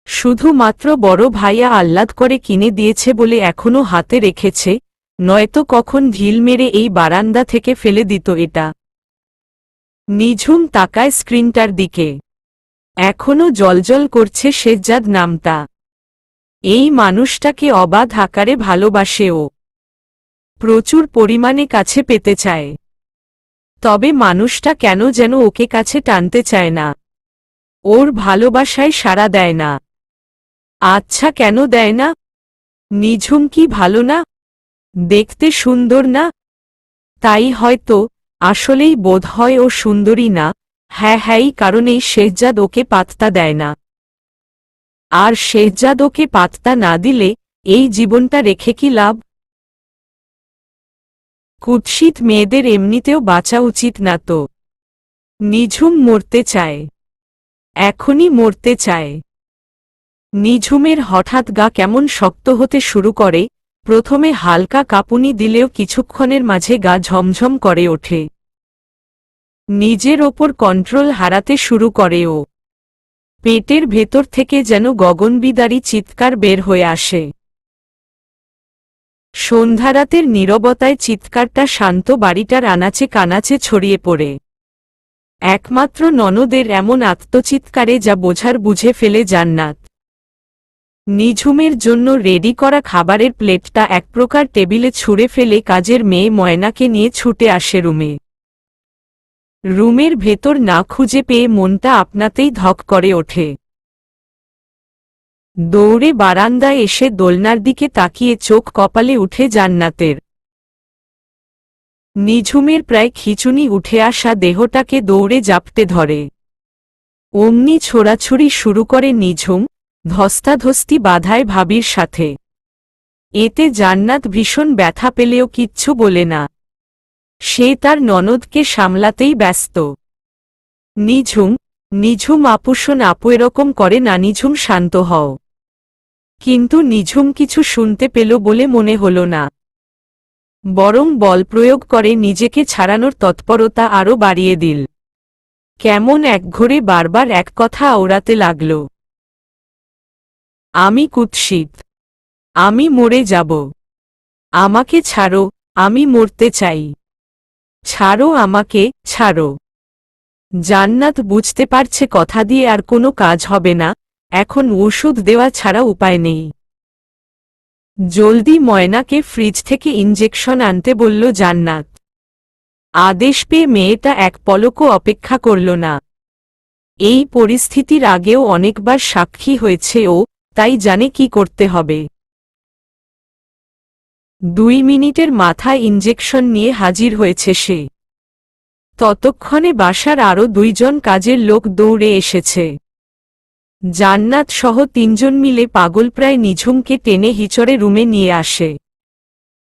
শুধুমাত্র বড় ভাইয়া আহ্লাদ করে কিনে দিয়েছে বলে এখনো হাতে রেখেছে, নয়তো কখন ঢিল মেরে এই বারান্দা থেকে ফেলে দিত এটা। নিঝুম তাকায় স্ক্রিনটার দিকে। এখনো জ্বলজ্বল করছে শেহজাদ নামটা। এই মানুষটাকে অবাধ আকারে ভালোবাসে ও। প্রচুর পরিমাণে কাছে পেতে চায়। তবে মানুষটা কেন যেন ওকে কাছে টানতে চায় না। ওর ভালোবাসায় সাড়া দেয় না। আচ্ছা, কেন দেয় না? নিঝুম কি ভালো না? দেখতে সুন্দর না? তাই হয়তো। আসলেই বোধ হয় ও সুন্দরী না। হ্যাঁ, এই কারণেই শেহজাদ ওকে পাত্তা দেয় না। আর শেহজাদ ওকে পাত্তা না দিলে এই জীবনটা রেখে কি লাভ? কুৎসিত মেয়েদের এমনিতেও বাঁচা উচিত না তো। নিঝুম মরতে চায়। এখনই মরতে চায়। নিঝুমের হঠাৎ গা কেমন শক্ত হতে শুরু করে। প্রথমে হালকা কাঁপুনি দিলেও কিছুক্ষণের মাঝে গা ঝমঝম করে ওঠে। নিজের ওপর কন্ট্রোল হারাতে শুরু করে ও। পেটের ভেতর থেকে যেন গগনবিদারী চিৎকার বের হয়ে আসে। সন্ধ্যারাতের নীরবতায় চিৎকারটা শান্ত বাড়িটার আনাচে কানাচে ছড়িয়ে পড়ে। একমাত্র ননদের এমন আত্মচিৎকারে যা বোঝার বুঝে ফেলে জান্নাত। নিঝুমের জন্য রেডি করা খাবারের প্লেটটা এক প্রকার টেবিলে ছুঁড়ে ফেলে কাজের মেয়ে ময়নাকে নিয়ে ছুটে আসে রুমে। রুমের ভেতর না খুঁজে পেয়ে মনটা আপনাতেই ধক করে ওঠে। দৌড়ে বারান্দায় এসে দোলনার দিকে তাকিয়ে চোখ কপালে উঠে জান্নাতের। নিঝুমের প্রায় খিঁচুনি উঠে আসা দেহটাকে দৌড়ে জাপটে ধরে। অমনি ছোড়াছুড়ি শুরু করে নিঝুম, ধস্তাধস্তি বাধায় ভাবির সাথে। এতে জান্নাত ভীষণ ব্যথা পেলেও কিচ্ছু বলে না। সে তার ননদকে সামলাতেই ব্যস্ত। নিঝুম আপু শোন আপু, এরকম করে না। নিঝুম শান্ত হও। কিন্তু নিঝুম কিছু শুনতে পেল বলে মনে হল না। বরং বল প্রয়োগ করে নিজেকে ছাড়ানোর তৎপরতা আরও বাড়িয়ে দিল। কেমন একঘরে বারবার এক কথা আওড়াতে লাগল। আমি কুৎসিত। আমি মরে যাব। আমাকে ছাড়ো, আমি মরতে চাই। ছাড়ো আমাকে, ছাড়ো। জান্নাত বুঝতে পারছে কথা দিয়ে আর কোনো কাজ হবে না, এখন ওষুধ দেওয়া ছাড়া উপায় নেই। জলদি ময়নাকে ফ্রিজ থেকে ইনজেকশন আনতে বলল জান্নাত। আদেশ পেয়ে মেয়েটা এক পলকও অপেক্ষা করল না। এই পরিস্থিতির আগেও অনেকবার সাক্ষী হয়েছে ও, তাই জানে কি করতে হবে। 2 মিনিটের মাথায় ইনজেকশন নিয়ে হাজির হয়েছে সে। ততক্ষণে বাসার আরও 2 জন কাজের লোক দৌড়ে এসেছে। জান্নাত সহ 3 জন মিলে পাগলপ্রায় নিঝুমকে টেনে হিচড়ে রুমে নিয়ে আসে।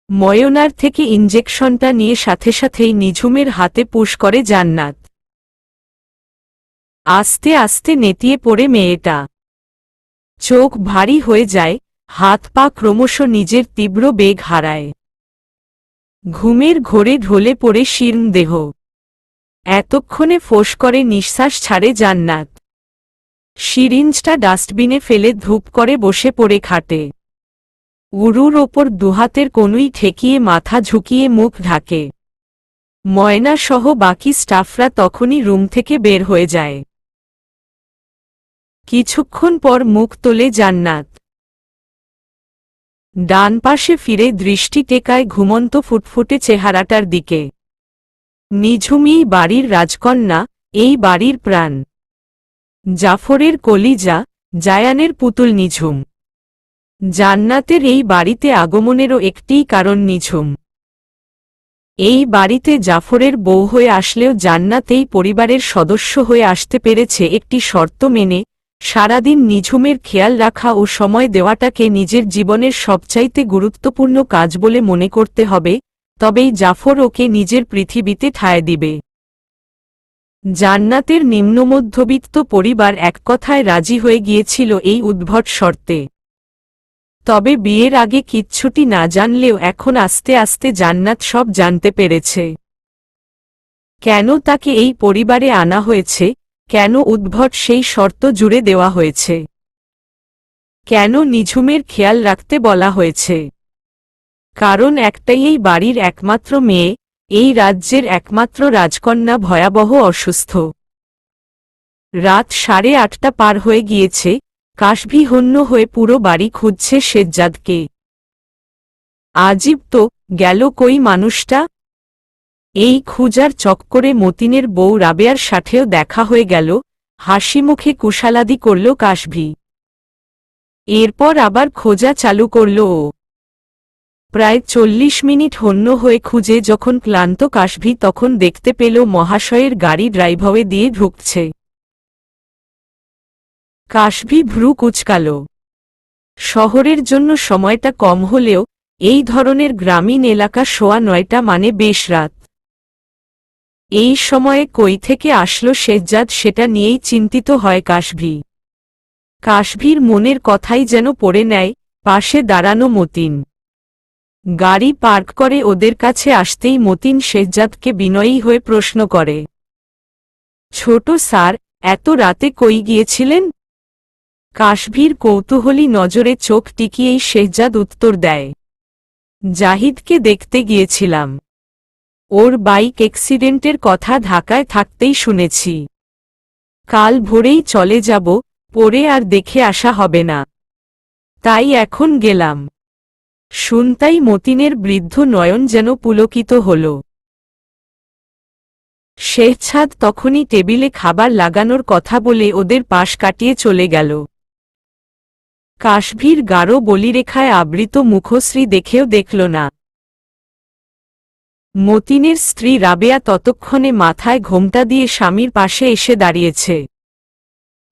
ময়নার থেকে ইনজেকশনটা নিয়ে সাথে সাথেই নিঝুমের হাতে পুশ করে জান্নাত। আস্তে আস্তে নেতিয়ে পড়ে মেয়েটা। চোখ ভারী হয়ে যায়, হাত পা ক্রমশ নিজের তীব্র বেগ হারায়। ঘুমের ঘোরে ঢলে পড়ে শীর্ণ দেহ। এতক্ষণে ফোঁস করে নিঃশ্বাস ছাড়ে জান্নাত। সিরিঞ্জটা ডাস্টবিনে ফেলে ধূপ করে বসে পড়ে খাটে। উরুর ওপর দুহাতের কনুই ঠেকিয়ে মাথা ঝুঁকিয়ে মুখ ঢাকে। ময়না সহ বাকি স্টাফরা তখনই রুম থেকে বের হয়ে যায়। কিছুক্ষণ পর মুখ তোলে জান্নাত। ডান পাশে ফিরে দৃষ্টি টেকায় ঘুমন্ত ফুটফুটে চেহারাটার দিকে। নিঝুম এই বাড়ির রাজকন্যা, এই বাড়ির প্রাণ। জাফরের কলিজা, জায়ানের পুতুল নিঝুম। জান্নাতের এই বাড়িতে আগমনেরও একটিই কারণ নিঝুম। এই বাড়িতে জাফরের বউ হয়ে আসলেও জান্নাত এই পরিবারের সদস্য হয়ে আসতে পেরেছে একটি শর্ত মেনে, সারাদিন নিঝুমের খেয়াল রাখা ও সময় দেওয়াটাকে নিজের জীবনের সবচাইতে গুরুত্বপূর্ণ কাজ বলে মনে করতে হবে, তবেই জাফর ওকে নিজের পৃথিবীতে ঠাঁই দিবে। জান্নাতের নিম্নমধ্যবিত্ত পরিবার এক কথায় রাজি হয়ে গিয়েছিল এই উদ্ভট শর্তে। তবে বিয়ের আগে কিচ্ছুটি না জানলেও এখন আস্তে আস্তে জান্নাত সব জানতে পেরেছে। কেন তাকে এই পরিবারে আনা হয়েছে, কেন উদ্ভট সেই শর্ত জুড়ে দেওয়া হয়েছে, কেন নিঝুমের খেয়াল রাখতে বলা হয়েছে। কারণ একটাই, এই বাড়ির একমাত্র মেয়ে, এই রাজ্যের একমাত্র রাজকন্যা ভয়াবহ অসুস্থ। রাত 8:30 পার হয়ে গিয়েছে, কাশভি হন্য হয়ে পুরো বাড়ি খুঁজছে শেহজাদকে। আজিব তো, গেল কই মানুষটা? এই খুঁজার চক্করে মতিনের বউ রাবেয়ার সাথেও দেখা হয়ে গেল, হাসি মুখে কুশালাদি করল কাশভি। এরপর আবার খোঁজা চালু করল ও। প্রায় 40 মিনিট হন্য হয়ে খুঁজে যখন ক্লান্ত কাশভি তখন দেখতে পেল মহাশয়ের গাড়ি ড্রাইভওয়ে দিয়ে ঢুকছে। কাশভি ভ্রু কুঁচকাল। শহরের জন্য সময়টা কম হলেও এই ধরনের গ্রামীণ এলাকা 9:15 মানে বেশ রাত। এই সময়ে কই থেকে আসলো শেহজাদ সেটা নিয়েই চিন্তিত হয় কাশভি। কাশভির মনের কথাই যেন পড়ে নেয় পাশে দাঁড়ানো মতিন। গাড়ি পার্ক করে ওদের কাছে আসতেই মতিন শেহজাদকে বিনয়ী হয়ে প্রশ্ন করে, ছোট স্যার, এত রাতে কই গিয়েছিলেন? কাশভির কৌতূহলী নজরে চোখ টিকিয়েই শেহজাদ উত্তর দেয়, জাহিদকে দেখতে গিয়েছিলাম। ওর বাইক অ্যাক্সিডেন্টের কথা ঢাকায় থাকতেই শুনেছি। কাল ভোরেই চলে যাব, পরে আর দেখে আসা হবে না, তাই এখন গেলাম। শুনতাই মতিনের বৃদ্ধ নয়ন যেন পুলকিত হল। শেহজাদ তখনই টেবিলে খাবার লাগানোর কথা বলে ওদের পাশ কাটিয়ে চলে গেল। কাশভির গাঢ় বলিরেখায় আবৃত মুখশ্রী দেখেও দেখল না। মতিনের স্ত্রী রাবেয়া ততক্ষণে মাথায় ঘোমটা দিয়ে স্বামীর পাশে এসে দাঁড়িয়েছে।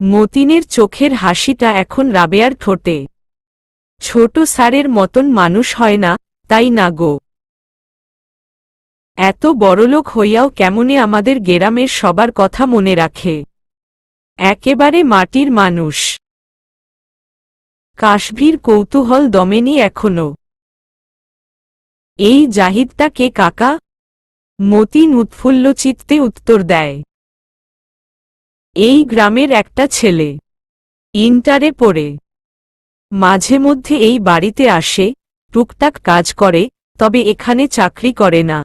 মতিনের চোখের হাসিটা এখন রাবেয়ার ঠোঁটে। ছোট স্যারের মতন মানুষ হয় না, তাই না গো? এত বড়লোক হইয়াও কেমনে আমাদের গেরামের সবার কথা মনে রাখে। একেবারে মাটির মানুষ। কাশভির কৌতূহল দমেনি এখনো। এই জাহিদটা কে কাকা? মতিন উৎফুল্লচিত্তে উত্তর দেয়, এই গ্রামের একটা ছেলে, ইন্টারে পড়ে। মাঝে মধ্যে এই বাড়িতে আসে, টুকটাক কাজ করে, তবে এখানে চাকরি করে না।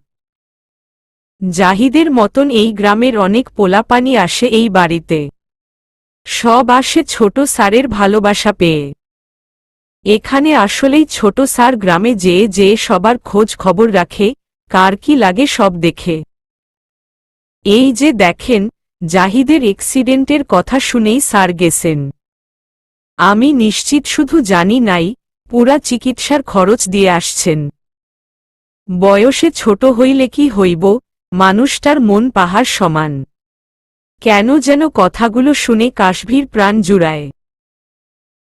জাহিদের মতন এই গ্রামের অনেক পোলাপানি আসে এই বাড়িতে। সব আসে ছোট স্যারের ভালোবাসা পেয়ে। এখানে আসলেই ছোট স্যার গ্রামে যেয়ে যেয়ে সবার খোঁজ খবর রাখে, কার কি লাগে সব দেখে। এই যে দেখেন, জাহিদের অ্যাক্সিডেন্টের কথা শুনেই স্যার গেছেন। আমি নিশ্চিত, শুধু জানি নাই, পুরা চিকিৎসার খরচ দিয়ে আসছেন। বয়সে ছোট হইলে কি হইব, মানুষটার মন পাহাড় সমান। কেন যেন কথাগুলো শুনে কাশভির প্রাণ জুড়ায়।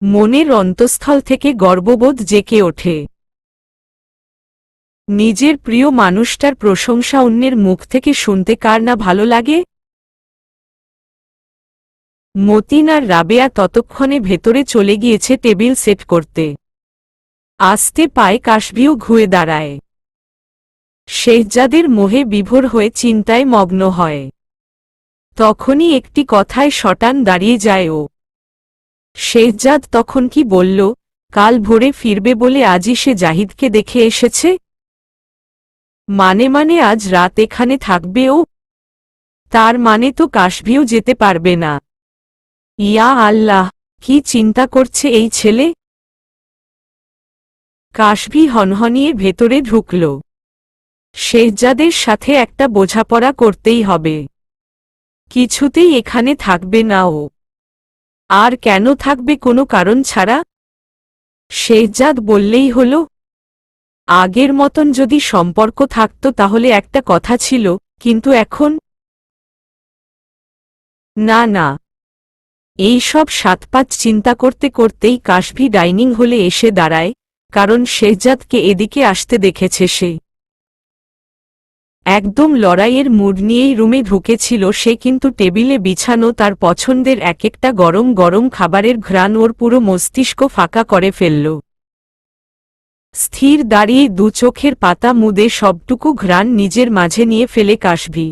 মনের অন্তঃস্থল থেকে গর্ববোধ জেকে ওঠে। নিজের প্রিয় মানুষটার প্রশংসা অন্যের মুখ থেকে শুনতে কার না ভালো লাগে? মতিন আর রাবেয়া ততক্ষণে ভেতরে চলে গিয়েছে টেবিল সেট করতে। আস্তে পায়ে কাশভিও ঘুরে দাঁড়ায়। শেহজাদের মোহে বিভোর হয়ে চিন্তায় মগ্ন হয়। তখনই একটি কথায় শটান দাঁড়িয়ে যায় ও। শেহজাদ তখন কি বলল, কাল ভোরে ফিরবে বলে আজই সে জাহিদকে দেখে এসেছে? মানে আজ রাত এখানে থাকবে ও? তার মানে তো কাশভিও যেতে পারবে না। ইয়া আল্লাহ, কি চিন্তা করছে এই ছেলে? কাশভি হনহনিয়ে ভেতরে ঢুকল। শেহজাদের সাথে একটা বোঝাপড়া করতেই হবে। কিছুতেই এখানে থাকবে না ও। আর কেন থাকবে কোনো কারণ ছাড়া? শেহজাদ বললেই হলো। আগের মতন যদি সম্পর্ক থাকতো তাহলে একটা কথা ছিল, কিন্তু এখন না না। এই সব সাতপাঁচ চিন্তা করতে করতেই কাশভি ডাইনিং হলে এসে দাঁড়ায়, কারণ শেহজাদকে এদিকে আসতে দেখেছে সে। একদম লড়াইয়ের মুড নিয়েই রুমে ঢুকেছিল সে, কিন্তু টেবিলে বিছানো তার পছন্দের এক একটা গরম গরম খাবারের ঘ্রাণ ওর পুরো মস্তিষ্ক ফাঁকা করে ফেলল। স্থির দাঁড়িয়ে দু চোখের পাতা মুদে সবটুকু ঘ্রাণ নিজের মাঝে নিয়ে ফেলে কাশভি।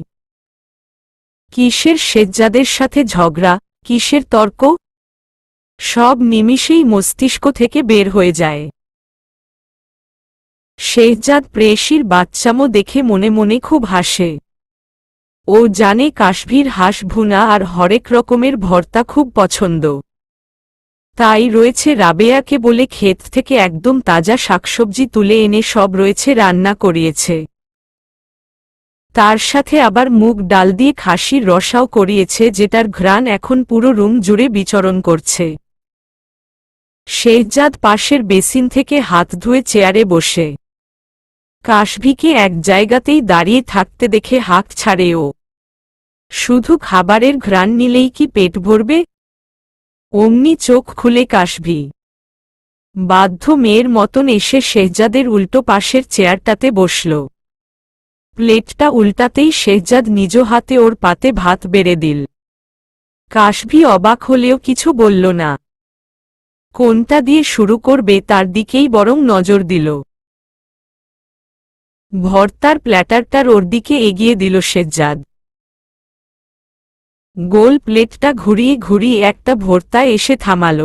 কিসের শেহজাদের সাথে ঝগড়া, কিসের তর্ক, সব নিমিষেই মস্তিষ্ক থেকে বের হয়ে যায়। শেহজাদ প্রেয়সীর বাচ্চামো দেখে মনে মনে খুব হাসে। ও জানে কাশভির হাঁস ভুনা আর হরেক রকমের ভর্তা খুব পছন্দ। তাই রয়েছে রাবেয়াকে বলে ক্ষেত থেকে একদম তাজা শাকসবজি তুলে এনে সব রয়েছে রান্না করিয়েছে। তার সাথে আবার মুগ ডাল দিয়ে খাসির রসাও করিয়েছে, যেটার ঘ্রাণ এখন পুরো রুম জুড়ে বিচরণ করছে। শেহজাদ পাশের বেসিন থেকে হাত ধুয়ে চেয়ারে বসে কাশভিকে এক জায়গাতেই দাঁড়িয়ে থাকতে দেখে হাঁক ছাড়ে ও। শুধু খাবারের ঘ্রাণ নিলেই কি পেট ভরবে? অমনি চোখ খুলে কাশভি বাধ্য মেয়ের মতন এসে শেহজাদের উল্টো পাশের চেয়ারটাতে বসল। প্লেটটা উল্টাতেই শেহজাদ নিজ হাতে ওর পাতে ভাত বেড়ে দিল। কাশভি অবাক হলেও কিছু বলল না। কোনটা দিয়ে শুরু করবে তার দিকেই বরং নজর দিল। ভর্তার প্ল্যাটারটার ওর দিকে এগিয়ে দিল শেহজাদ। গোল প্লেটটা ঘুরিয়ে ঘুরিয়ে একটা ভর্তা এসে থামাল।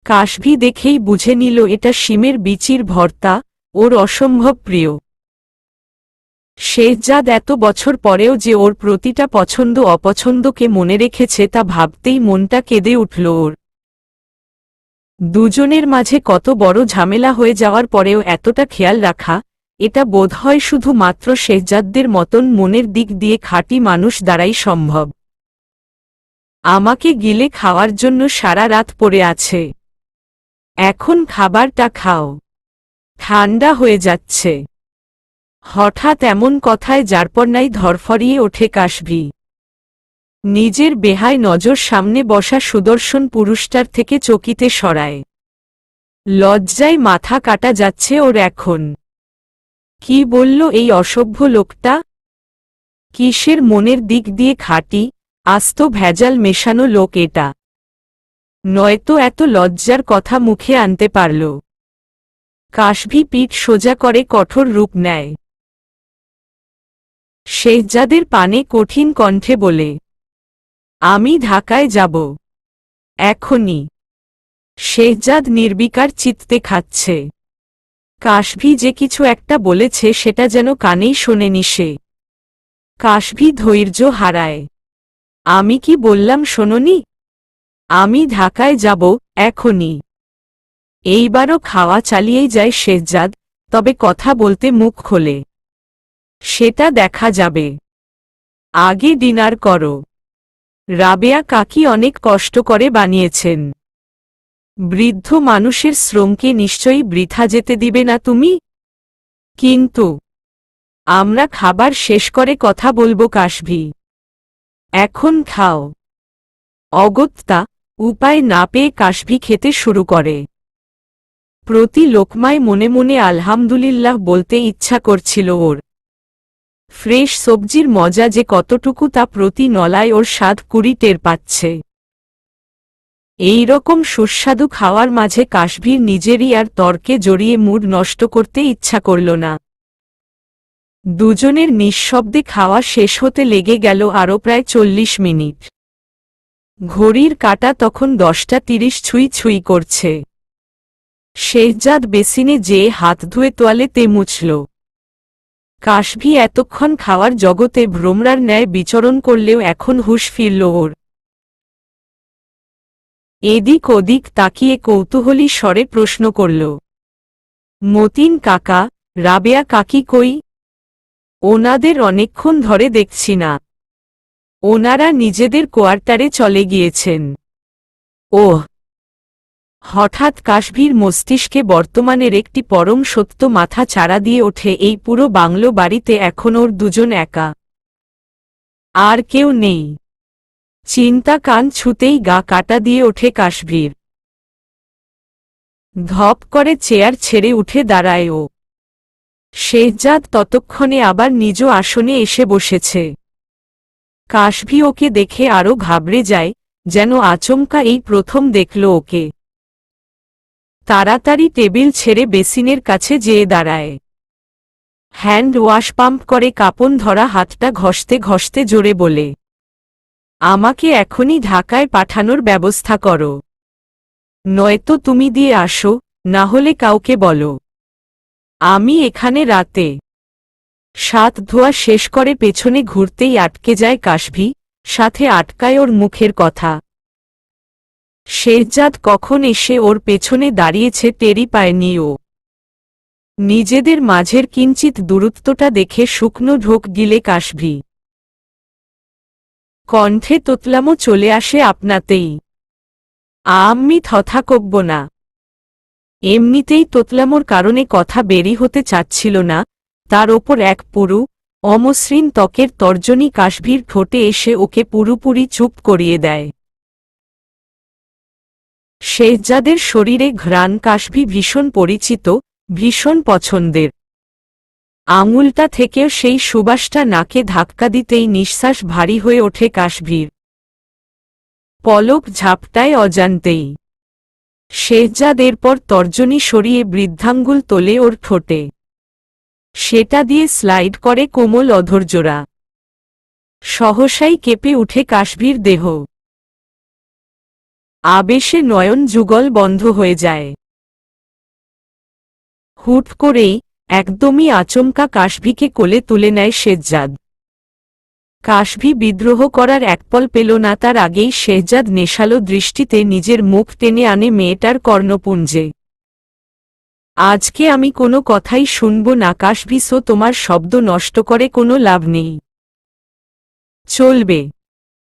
কাশভি দেখেই বুঝে নিল এটা শিমের বিচির ভর্তা, ওর অসম্ভব প্রিয়। শেহজাদ এত বছর পরেও যে ওর প্রতিটা পছন্দ অপছন্দকে মনে রেখেছে তা ভাবতেই মনটা কেঁদে উঠল ওর। দুজনের মাঝে কত বড় ঝামেলা হয়ে যাওয়ার পরেও এতটা খেয়াল রাখা, এটা বোধহয় শুধু মাত্র শেহজাদদের মতন মনের দিক দিয়ে খাঁটি মানুষ দ্বারাই সম্ভব। আমাকে গিলে খাওয়ার জন্য সারা রাত পড়ে আছে। এখন খাবারটা খাও, ঠান্ডা হয়ে যাচ্ছে। হঠাৎ এমন কথায় যারপরনাই ধরফরিয়ে ওঠে কাশভি। নিজের বেহায় নজর সামনে বসা সুদর্শন পুরুষটার থেকে চকিতে সরায়। লজ্জায় মাথা কাটা যাচ্ছে ওর এখন। কি বলল এই অসভ্য লোকটা? কিসের মনের দিক দিয়ে খাঁটি, আস্ত ভেজাল মেশানো লোক এটা? নয়তো এত লজ্জার কথা মুখে আনতে পারল? কাশভি পিঠ সোজা করে কঠোর রূপ নেয়। শেহজাদের পানে কঠিন কণ্ঠে বলে, আমি ঢাকায় যাব এখনই। শেহজাদ নির্বিকার চিত্তে খাচ্ছে। কাশভি যে কিছু একটা বলেছে সেটা যেন কানেই শোনেনি সে। কাশভি ধৈর্য হারায়। আমি কি বললাম শোনোনি? আমি ঢাকায় যাব এখনই। এইবারও খাওয়া চালিয়েই যায় শেহজাদ, তবে কথা বলতে মুখ খোলে। সেটা দেখা যাবে। আগে ডিনার করো। রাবেয়া কাকি অনেক কষ্ট করে বানিয়েছেন। বৃদ্ধ মানুষের শ্রমকে নিশ্চয়ই বৃথা যেতে দিবে না তুমি। কিন্তু আমরা খাবার শেষ করে কথা বলবো কাশভি। এখন খাও। অগত্যা উপায় না পেয়ে কাশভি খেতে শুরু করে। প্রতি লোকমায় মনে মনে আলহামদুলিল্লাহ বলতে ইচ্ছা করছিল ওর। ফ্রেশ সবজির মজা যে কতটুকু তা প্রতি নলায় ওর স্বাদ কুড়ি টের পাচ্ছে। এই রকম সুস্বাদু খাওয়ার মাঝে কাশভির নিজেরই আর তর্কে জড়িয়ে মুড নষ্ট করতে ইচ্ছা করল না। দুজনের নিঃশব্দে খাওয়া শেষ হতে লেগে গেল আরও প্রায় 40 মিনিট। ঘড়ির কাঁটা তখন 10:30 ছুঁই ছুঁই করছে। শেহজাদ বেসিনে যেয়ে হাত ধুয়ে তোয়ালেতে মুছল। কাশভি এতক্ষণ খাওয়ার জগতে ভ্রমরার ন্যায় বিচরণ করলেও এখন হুঁশ ফিরল ওর। এদিক ওদিক তাকিয়ে কৌতূহলী স্বরে প্রশ্ন করল, মতিন কাকা, রাবেয়া কাকি কই? ওনাদের অনেকক্ষণ ধরে দেখছি না। ওনারা নিজেদের কোয়ার্টারে চলে গিয়েছেন। ওহ! হঠাৎ কাশভীর মস্তিষ্কে বর্তমানের একটি পরম সত্য মাথা চাড়া দিয়ে ওঠে, এই পুরো বাংলো বাড়িতে এখন ওর দুজন একা, আর কেউ নেই। চিন্তা কান ছুতেই গা কাটা দিয়ে ওঠে কাশভীর। ধপ করে চেয়ার ছেড়ে উঠে দাঁড়ায় ও। শেহজাদ ততক্ষণে আবার নিজ আসনে এসে বসেছে। কাশভী ওকে দেখে আরো ঘাবড়ে যায়, যেন আচমকা এই প্রথম দেখল ওকে। তাড়াতাড়ি টেবিল ছেড়ে বেসিনের কাছে যেয়ে দাঁড়ায়। হ্যান্ড ওয়াশ পাম্প করে কাপন ধরা হাতটা ঘষতে ঘষতে জোরে বলে, আমাকে এখনই ঢাকায় পাঠানোর ব্যবস্থা করো। নয়তো তুমি দিয়ে আসো, না হলে কাউকে বলো। আমি এখানে রাতে। সাত ধোয়া শেষ করে পেছনে ঘুরতেই আটকে যায় কাশভী, সাথে আটকায় ওর মুখের কথা। শেহজাদ কখন এসে ওর পেছনে দাঁড়িয়েছে টেরি পায়নি ও। নিজেদের মাঝের কিঞ্চিত দূরত্বটা দেখে শুকনো ঢোক গিলে কাশভী। কণ্ঠে তোতলামো চলে আসে আপনাতেই। আমি থথাকব্য না। এমনিতেই তোতলামোর কারণে কথা বেরি হতে চাচ্ছিল না, তার ওপর এক পুরু অমসৃণ ত্বকের তর্জনী কাশভীর ঠোঁটে এসে ওকে পুরোপুরি চুপ করিয়ে দেয়। শেহজাদের শরীরে ঘ্রাণ কাশভী ভীষণ পরিচিত, ভীষণ পছন্দের। আঙুলটা থেকেও সেই সুবাসটা নাকে ধাক্কা দিতেই নিঃশ্বাস ভারী হয়ে ওঠে কাশভীর। পলক ঝাপটায় অজান্তেই। শেহজাদ এরপর তর্জনী সরিয়ে বৃদ্ধাঙ্গুল তোলে ওর ঠোঁটে। সেটা দিয়ে স্লাইড করে কোমল অধৈর্যরা। সহসাই কেঁপে উঠে কাশভীর দেহ। আবেশে নয়ন যুগল বন্ধ হয়ে যায়। হুট করেই, একদমই আচমকা কাশভীকে কোলে তুলে নেয় শেহজাদ। কাশভী বিদ্রোহ করার একপল পেল না, তার আগেই শেহজাদ নেশালো দৃষ্টিতে নিজের মুখ টেনে আনে মেয়েটার কর্ণপুঞ্জে। আজকে আমি কোনো কথাই শুনব না কাশভী, তোমার শব্দ নষ্ট করে কোনো লাভ নেই। চলবে।